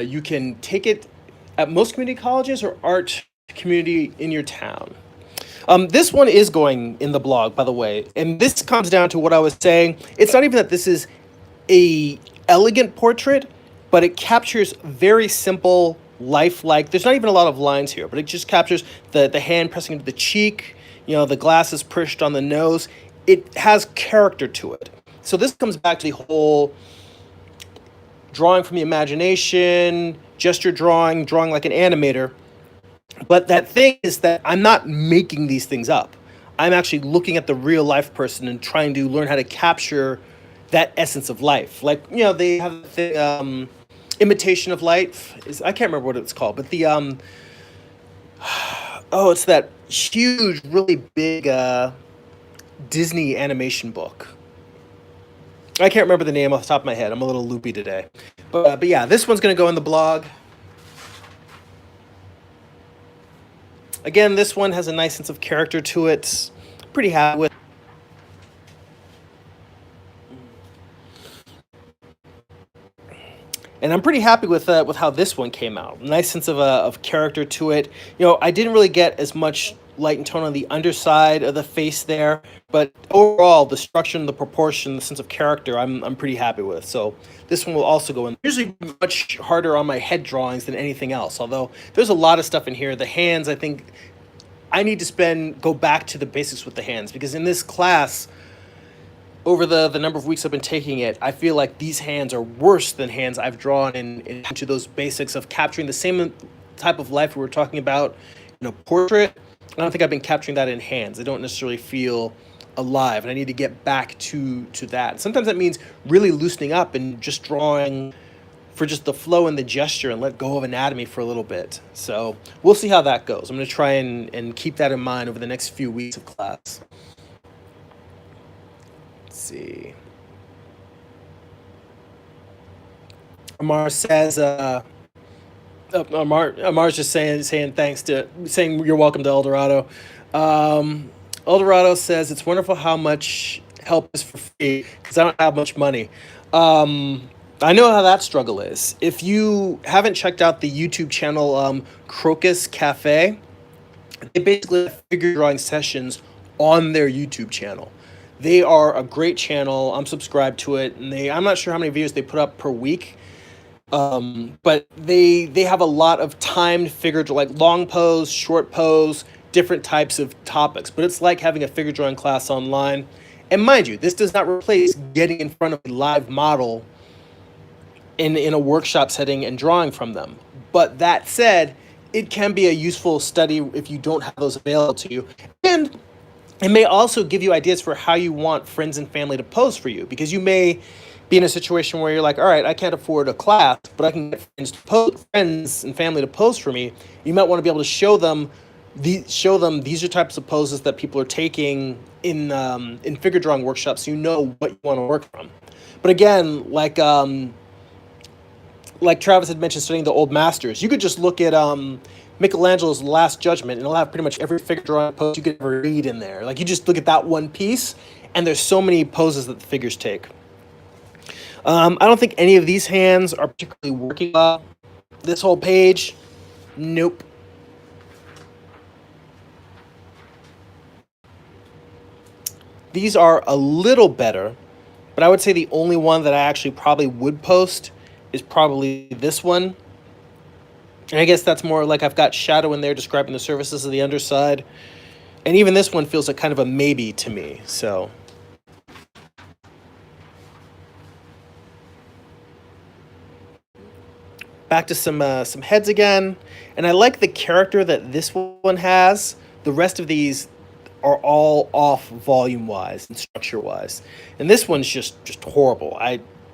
You can take it at most community colleges or art community in your town. This one is going in the blog, by the way, and this comes down to what I was saying. It's not even that this is a elegant portrait, but it captures very simple, lifelike. There's not even a lot of lines here, but it just captures the hand pressing into the cheek. The glasses pushed on the nose. It has character to it. So this comes back to the whole drawing from the imagination, gesture drawing like an animator. But that thing is that I'm not making these things up. I'm actually looking at the real life person and trying to learn how to capture that essence of life. Like, they have the imitation of life. I can't remember what it's called, but the it's that huge, really big Disney animation book. I can't remember the name off the top of my head. I'm a little loopy today. But yeah, this one's going to go in the blog. Again, this one has a nice sense of character to it. Pretty happy with. And I'm pretty happy with how this one came out. Nice sense of character to it. I didn't really get as much light and tone on the underside of the face there, but overall, the structure and the proportion, the sense of character, I'm pretty happy with. So this one will also go in. Usually much harder on my head drawings than anything else, although there's a lot of stuff in here. The hands, I think I need to go back to the basics with the hands, because in this class, over the number of weeks I've been taking it, I feel like these hands are worse than hands I've drawn into those basics of capturing the same type of life we were talking about in a portrait. I don't think I've been capturing that in hands. I don't necessarily feel alive, and I need to get back to that. Sometimes that means really loosening up and just drawing for just the flow and the gesture and let go of anatomy for a little bit. So we'll see how that goes. I'm going to try and keep that in mind over the next few weeks of class. Let's see. Amar says, Amar's just saying thanks saying you're welcome to Eldorado. Eldorado says it's wonderful how much help is for free because I don't have much money. I know how that struggle is. If you haven't checked out the YouTube channel Crocus Cafe, they basically have figure drawing sessions on their YouTube channel. They are a great channel. I'm subscribed to it, and I'm not sure how many videos they put up per week. But they have a lot of timed figure, like long pose, short pose, different types of topics. But it's like having a figure drawing class online. And mind you, this does not replace getting in front of a live model in a workshop setting and drawing from them. But that said, it can be a useful study if you don't have those available to you. And it may also give you ideas for how you want friends and family to pose for you, because you may be in a situation where you're like, all right, I can't afford a class, but I can get friends and family to pose for me. You might want to be able to show them these are types of poses that people are taking in figure drawing workshops, so you know what you want to work from. But again, like Travis had mentioned, studying the old masters, you could just look at Michelangelo's Last Judgment, and it'll have pretty much every figure drawing pose you could ever read in there. Like, you just look at that one piece, and there's so many poses that the figures take. I don't think any of these hands are particularly working well. This whole page, nope. These are a little better, but I would say the only one that I actually probably would post is probably this one. And I guess that's more like I've got shadow in there describing the surfaces of the underside. And even this one feels like kind of a maybe to me. So back to some heads again. And I like the character that this one has. The rest of these are all off volume wise and structure wise. And this one's just horrible.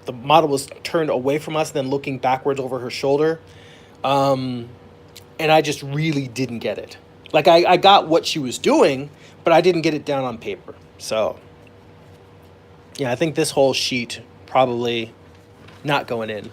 The model was turned away from us, then looking backwards over her shoulder. And I just really didn't get it. Like, I got what she was doing, but I didn't get it down on paper. So yeah, I think this whole sheet probably not going in.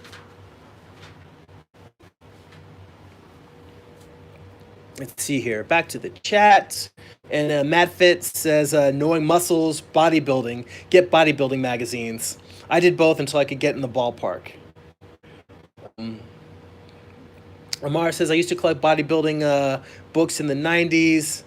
Let's see here. Back to the chat. And Matt Fitz says, knowing muscles, bodybuilding, get bodybuilding magazines. I did both until I could get in the ballpark. Amar says, I used to collect bodybuilding books in the 90s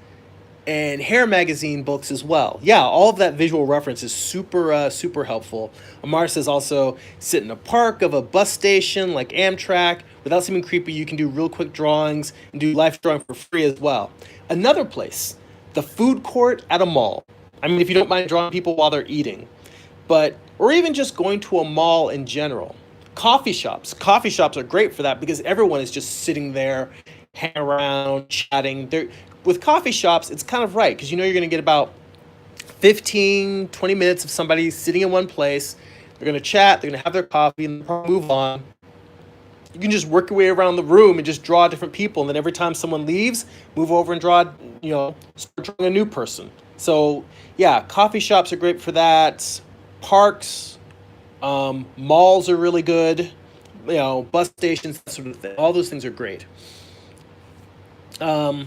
and hair magazine books as well. Yeah, all of that visual reference is super helpful. Amar says also, sit in a park of a bus station like Amtrak. Without seeming creepy, you can do real quick drawings and do life drawing for free as well. Another place, the food court at a mall. I mean, if you don't mind drawing people while they're eating. Or even just going to a mall in general. Coffee shops. Coffee shops are great for that because everyone is just sitting there, hanging around, chatting. With coffee shops, it's kind of right because you know you're going to get about 15, 20 minutes of somebody sitting in one place. They're going to chat, they're going to have their coffee, and they'll move on. You can just work your way around the room and just draw different people, and then every time someone leaves, move over and start drawing a new person. So, yeah, coffee shops are great for that. Parks, malls are really good. Bus stations, that sort of thing. All those things are great. Amar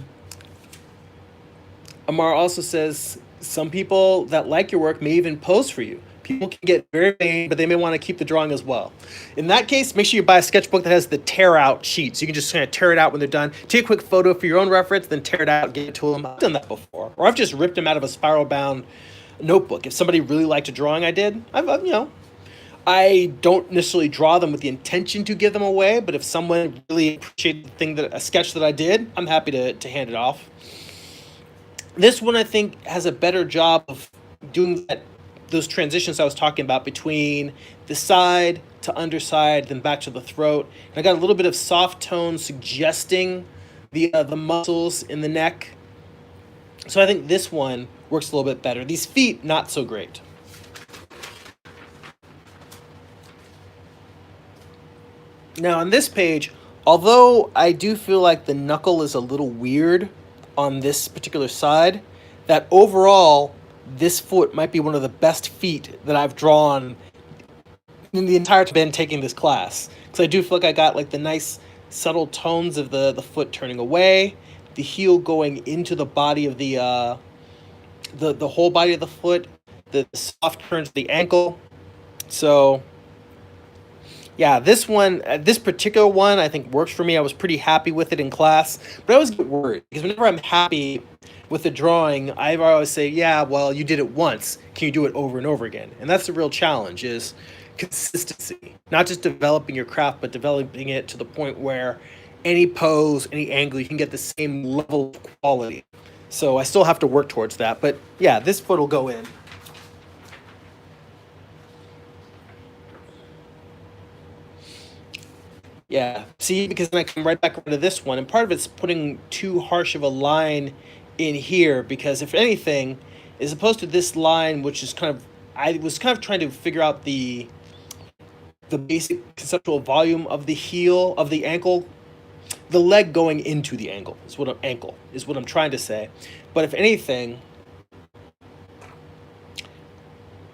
also says, some people that like your work may even pose for you. People can get very vain, but they may want to keep the drawing as well. In that case, make sure you buy a sketchbook that has the tear out sheet. So you can just kind of tear it out when they're done. Take a quick photo for your own reference, then tear it out, give it to them. I've done that before. Or I've just ripped them out of a spiral bound notebook. If somebody really liked a drawing I did, I don't necessarily draw them with the intention to give them away, but if someone really appreciated a sketch that I did, I'm happy to hand it off. This one, I think, has a better job of doing those transitions I was talking about between the side to underside, then back to the throat. And I got a little bit of soft tone suggesting the muscles in the neck. So I think this one works a little bit better. These feet, not so great. Now on this page, although I do feel like the knuckle is a little weird on this particular side, that overall this foot might be one of the best feet that I've drawn in the entire time I've been taking this class. Because I do feel like I got like the nice subtle tones of the foot turning away, the heel going into the body of the whole body of the foot, the soft turns of the ankle. So yeah, this particular one, I think works for me. I was pretty happy with it in class, but I always get worried because whenever I'm happy with the drawing, I always say, yeah, well, you did it once. Can you do it over and over again? And that's the real challenge, is consistency. Not just developing your craft, but developing it to the point where any pose, any angle, you can get the same level of quality. So I still have to work towards that. But yeah, this foot will go in. Yeah. See, because then I come right back to this one, and part of it's putting too harsh of a line in here because if anything, as opposed to this line, which is kind of, I was kind of trying to figure out the basic conceptual volume of the heel of the ankle, the leg going into the ankle is what I'm trying to say. But if anything,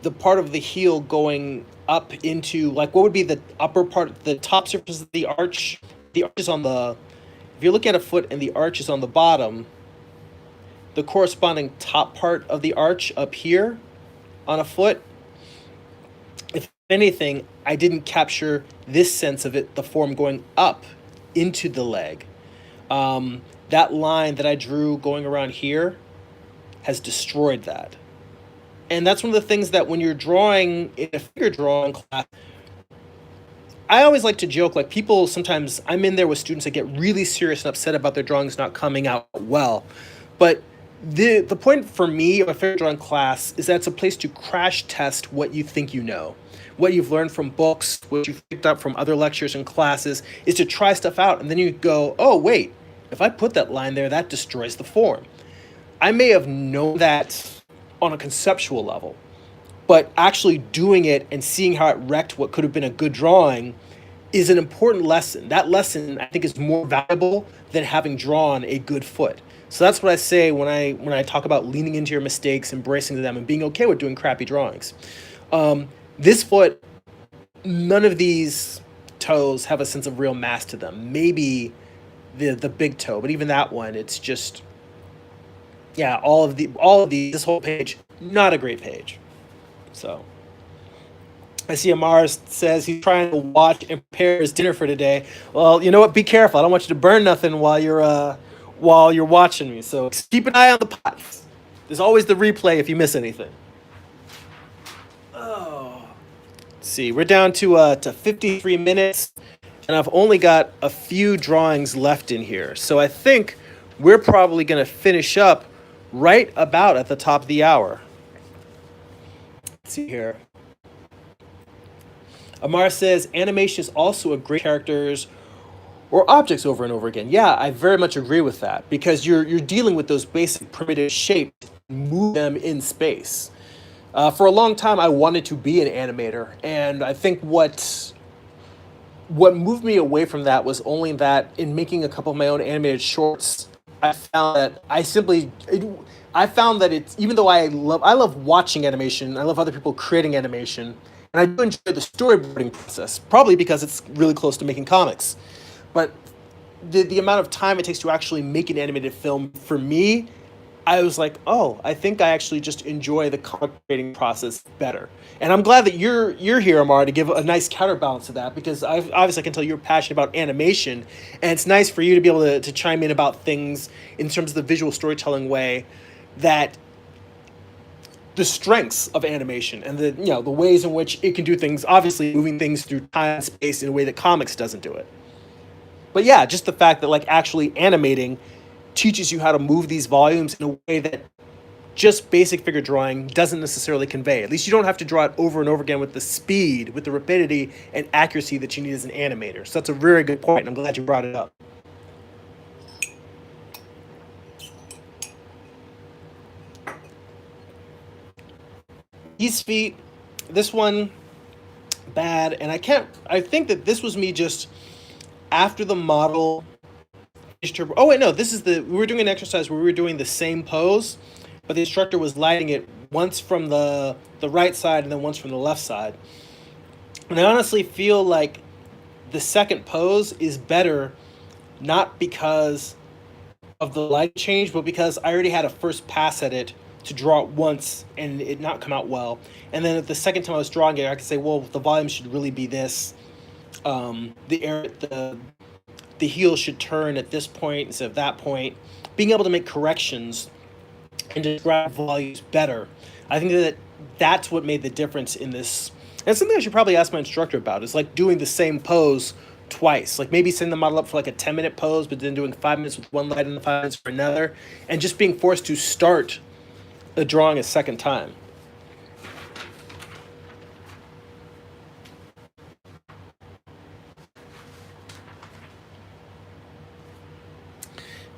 the part of the heel going up into, like, what would be the upper part, the top surface of the arch? The arch is on the, if you're looking at a foot and the arch is on the bottom, the corresponding top part of the arch up here on a foot, if anything, I didn't capture this sense of it, the form going up into the leg. That line that I drew going around here has destroyed that. And that's one of the things that when you're drawing in a figure drawing class, I always like to joke, like people sometimes, I'm in there with students that get really serious and upset about their drawings not coming out well. But the point for me of a figure drawing class is that it's a place to crash test what you think you know. What you've learned from books, what you've picked up from other lectures and classes, is to try stuff out. And then you go, oh, wait, if I put that line there, that destroys the form. I may have known that on a conceptual level, but actually doing it and seeing how it wrecked what could have been a good drawing is an important lesson. That lesson, I think, is more valuable than having drawn a good foot. So that's what I say when I talk about leaning into your mistakes, embracing them, and being okay with doing crappy drawings. This foot, none of these toes have a sense of real mass to them. Maybe the big toe, but even that one, it's just, yeah, all of the this whole page, not a great page. So I see Amar says he's trying to watch and prepare his dinner for today. Well, you know what? Be careful. I don't want you to burn nothing while you're watching me. So keep an eye on the pots. There's always the replay if you miss anything. Oh, let's see, we're down to 53 minutes, and I've only got a few drawings left in here. So I think we're probably going to finish up right about at the top of the hour. Let's see here. Amar says animation is also a great characters or objects over and over again. Yeah, I very much agree with that because you're dealing with those basic primitive shapes, move them in space. For a long time, I wanted to be an animator, and I think what moved me away from that was only that in making a couple of my own animated shorts, I found that it's, even though I love watching animation, I love other people creating animation, and I do enjoy the storyboarding process, probably because it's really close to making comics. But the amount of time it takes to actually make an animated film for me, I was like, oh, I think I actually just enjoy the comic creating process better. And I'm glad that you're here, Amar, to give a nice counterbalance to that because obviously I can tell you're passionate about animation, and it's nice for you to be able to chime in about things in terms of the visual storytelling way that the strengths of animation and the ways in which it can do things, obviously moving things through time and space in a way that comics doesn't do it. But yeah, just the fact that like actually animating teaches you how to move these volumes in a way that just basic figure drawing doesn't necessarily convey. At least you don't have to draw it over and over again with the speed, with the rapidity and accuracy that you need as an animator. So that's a very good point, and I'm glad you brought it up. These feet, this one, bad, and I think that this was me just after the model. Oh wait, no, we were doing an exercise where we were doing the same pose, but the instructor was lighting it once from the right side and then once from the left side. And I honestly feel like the second pose is better, not because of the light change, but because I already had a first pass at it to draw it once and it not come out well. And then the second time I was drawing it, I could say, well, the volume should really be this. The heel should turn at this point instead of that point. Being able to make corrections and describe volumes better, I think that that's what made the difference in this. And it's something I should probably ask my instructor about. It's like doing the same pose twice, like maybe setting the model up for like a 10-minute pose, but then doing 5 minutes with one light and 5 minutes for another, and just being forced to start the drawing a second time.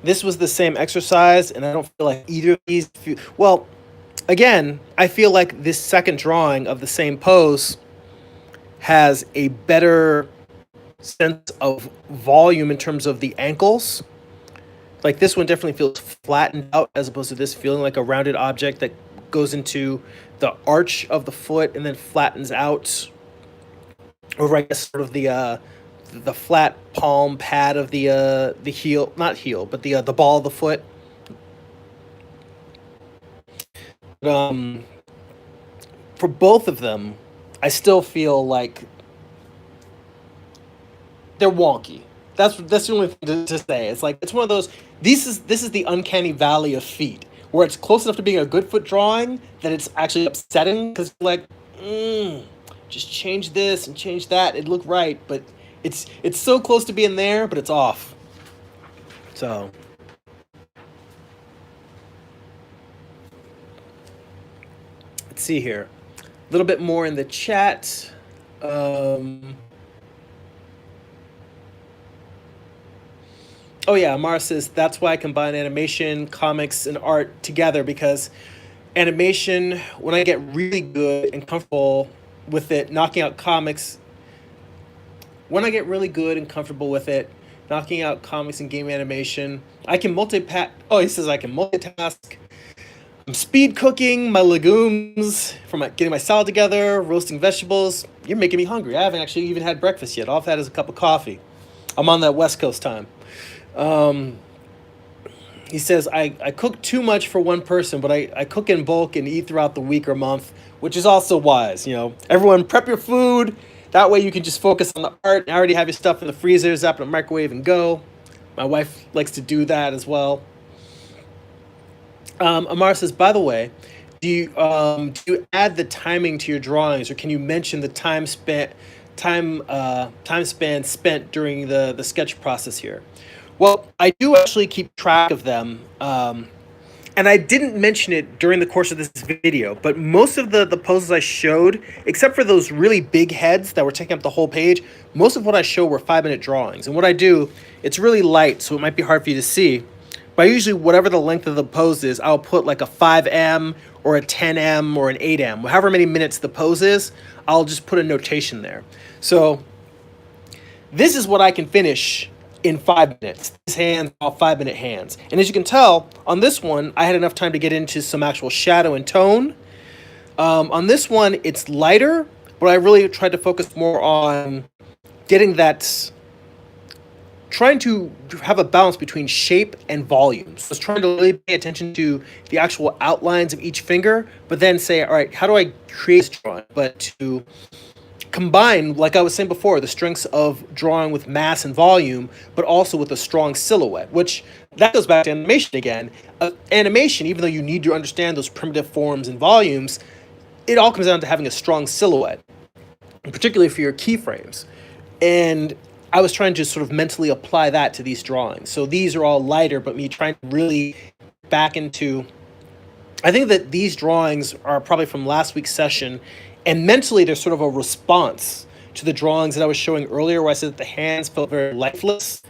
This was the same exercise, and I don't feel like either of these. Well, again, I feel like this second drawing of the same pose has a better sense of volume in terms of the ankles. Like this one definitely feels flattened out as opposed to this feeling like a rounded object that goes into the arch of the foot and then flattens out over, I guess, sort of the flat palm pad of the heel, not heel, but the ball of the foot. But, for both of them, I still feel like they're wonky. That's the only thing to say. It's like it's one of those. This is the uncanny valley of feet, where it's close enough to being a good foot drawing that it's actually upsetting because like, just change this and change that. It look right, but it's so close to being there, but it's off. So let's see here, a little bit more in the chat. Um, Oh yeah, Amara says that's why I combine animation, comics, and art together because animation, when I get really good and comfortable with it, knocking out comics, when I get really good and comfortable with it, knocking out comics and game animation, I can multitask. Oh, he says I can multitask. I'm speed cooking my legumes from getting my salad together, roasting vegetables. You're making me hungry. I haven't actually even had breakfast yet. All I've had is a cup of coffee. I'm on that West Coast time. Um, he says, I cook too much for one person, but I cook in bulk and eat throughout the week or month, which is also wise. Everyone prep your food. That way you can just focus on the art. I already have your stuff in the freezer, zap it in the microwave and go. My wife likes to do that as well. Amar says, by the way, do you add the timing to your drawings, or can you mention the time span spent during the sketch process here? Well, I do actually keep track of them, and I didn't mention it during the course of this video, but most of the poses I showed, except for those really big heads that were taking up the whole page, most of what I show were 5-minute drawings. And what I do, it's really light, so it might be hard for you to see. But usually, whatever the length of the pose is, I'll put like a 5M or a 10M or an 8M. However many minutes the pose is, I'll just put a notation there. So this is what I can finish in 5 minutes. These hands are all 5-minute hands. And as you can tell, on this one, I had enough time to get into some actual shadow and tone. On this one, it's lighter, but I really tried to focus more on getting that, trying to have a balance between shape and volume. So I was trying to really pay attention to the actual outlines of each finger, but then say, all right, how do I create this drawing? But to combine, like I was saying before, the strengths of drawing with mass and volume, but also with a strong silhouette, which that goes back to animation again. Animation, even though you need to understand those primitive forms and volumes, it all comes down to having a strong silhouette, particularly for your keyframes. And I was trying to sort of mentally apply that to these drawings. So these are all lighter, but me trying to really back into, I think that these drawings are probably from last week's session, and mentally they're sort of a response to the drawings that I was showing earlier, where I said that the hands felt very lifeless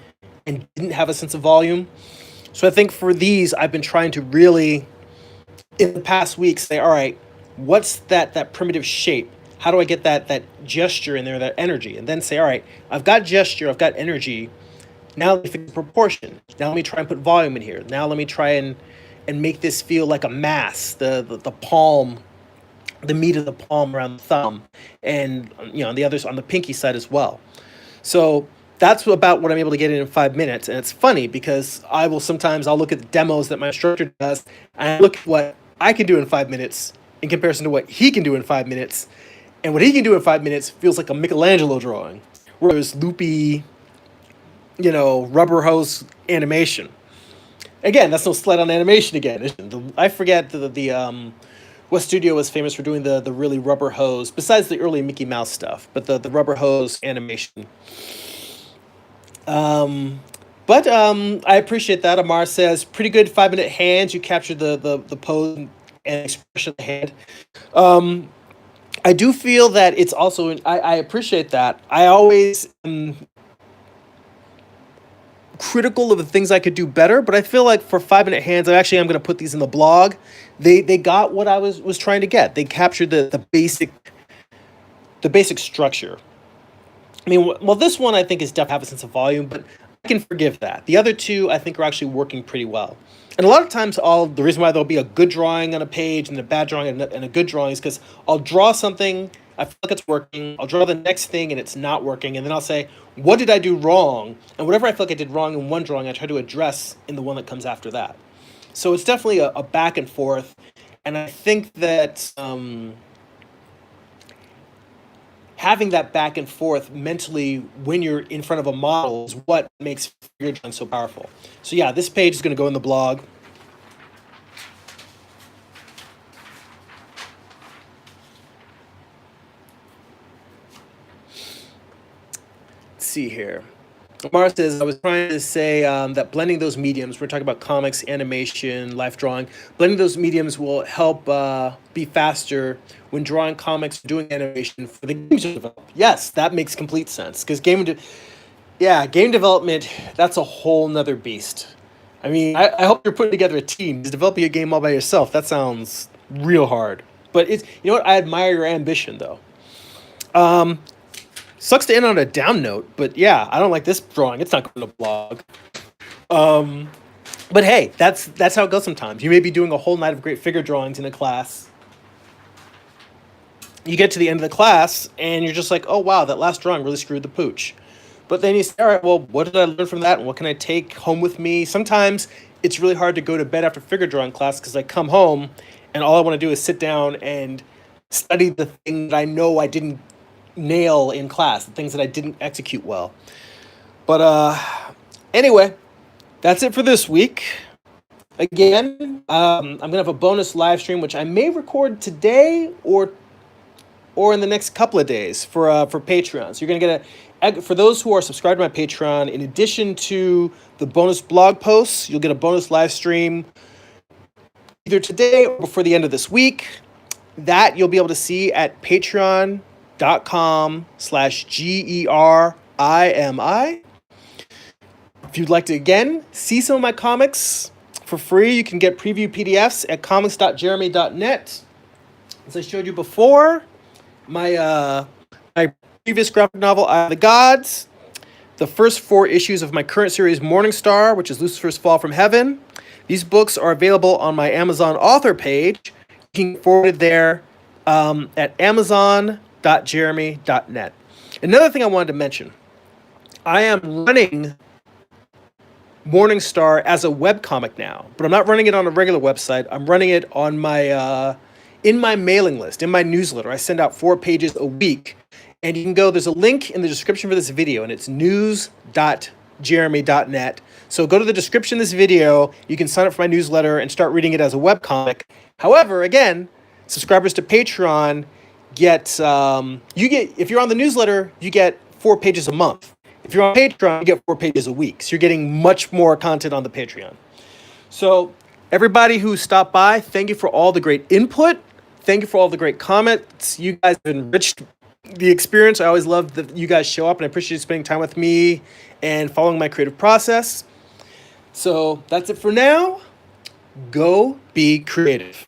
and didn't have a sense of volume. So I think for these, I've been trying to really, in the past week, say, all right, what's that primitive shape? How do I get that gesture in there, that energy? And then say, all right, I've got gesture, I've got energy. Now let me fix proportion. Now let me try and put volume in here. Now let me try and make this feel like a mass, the palm, the meat of the palm around the thumb, and the others on the pinky side as well. So that's about what I'm able to get in 5 minutes. And it's funny because I'll look at the demos that my instructor does, and I look at what I can do in 5 minutes in comparison to what he can do in 5 minutes. And what he can do in 5 minutes feels like a Michelangelo drawing, where there's loopy, rubber hose animation. Again, that's no slight on animation again. I forget what studio was famous for doing the really rubber hose, besides the early Mickey Mouse stuff, but the rubber hose animation. But I appreciate that. Amar says, pretty good 5-minute hands. You captured the pose and expression of the hand. I do feel that it's also, I appreciate that. I always am critical of the things I could do better, but I feel like for 5 Minute Hands, I'm going to put these in the blog. They got what I was trying to get. They captured the basic structure. I mean, well, this one I think is definitely have a sense of volume, but I can forgive that. The other two I think are actually working pretty well. And a lot of times, the reason why there'll be a good drawing on a page and a bad drawing and a good drawing is because I'll draw something, I feel like it's working. I'll draw the next thing and it's not working, and then I'll say, "What did I do wrong?" And whatever I feel like I did wrong in one drawing, I try to address in the one that comes after that. So it's definitely a back and forth, and I think that having that back and forth mentally when you're in front of a model is what makes figure drawing so powerful. So yeah, this page is going to go in the blog. Let's see here. Omar says, I was trying to say that blending those mediums, we're talking about comics, animation, life drawing, blending those mediums will help be faster when drawing comics, doing animation for the games to develop. Yes, that makes complete sense because game development, that's a whole nother beast. I mean, I hope you're putting together a team. Because developing a game all by yourself, that sounds real hard. But you know what? I admire your ambition, though. Sucks to end on a down note, but yeah, I don't like this drawing. It's not going to blog. But hey, that's how it goes sometimes. You may be doing a whole night of great figure drawings in a class. You get to the end of the class, and you're just like, oh, wow, that last drawing really screwed the pooch. But then you say, all right, well, what did I learn from that, and what can I take home with me? Sometimes it's really hard to go to bed after figure drawing class because I come home, and all I want to do is sit down and study the thing that I know I didn't nail in class, the things that I didn't execute well. But anyway, that's it for this week. Again, I'm gonna have a bonus live stream, which I may record today or in the next couple of days for Patreon. So you're gonna get for those who are subscribed to my Patreon, in addition to the bonus blog posts, you'll get a bonus live stream either today or before the end of this week. That you'll be able to see at patreon.com/GERIMI. If you'd like to, again, see some of my comics for free, you can get preview PDFs at comics.jeremy.net. As I showed you before, my previous graphic novel, Eye of the Gods, the first 4 issues of my current series, Morning Star, which is Lucifer's Fall from Heaven. These books are available on my Amazon author page. You can get forwarded there at amazon.jeremy.net. Another thing I wanted to mention, I am running Morning Star as a webcomic now, but I'm not running it on a regular website. I'm running it on my in my mailing list, in my newsletter. I send out 4 pages a week, and you can go, there's a link in the description for this video, and it's news.jeremy.net. So go to the description of this video, you can sign up for my newsletter and start reading it as a webcomic. However, again, subscribers to Patreon get, if you're on the newsletter, you get 4 pages a month. If you're on Patreon, you get 4 pages a week. So you're getting much more content on the Patreon. So everybody who stopped by, thank you for all the great input. Thank you for all the great comments. You guys have enriched the experience. I always love that you guys show up, and I appreciate you spending time with me and following my creative process. So that's it for now. Go be creative.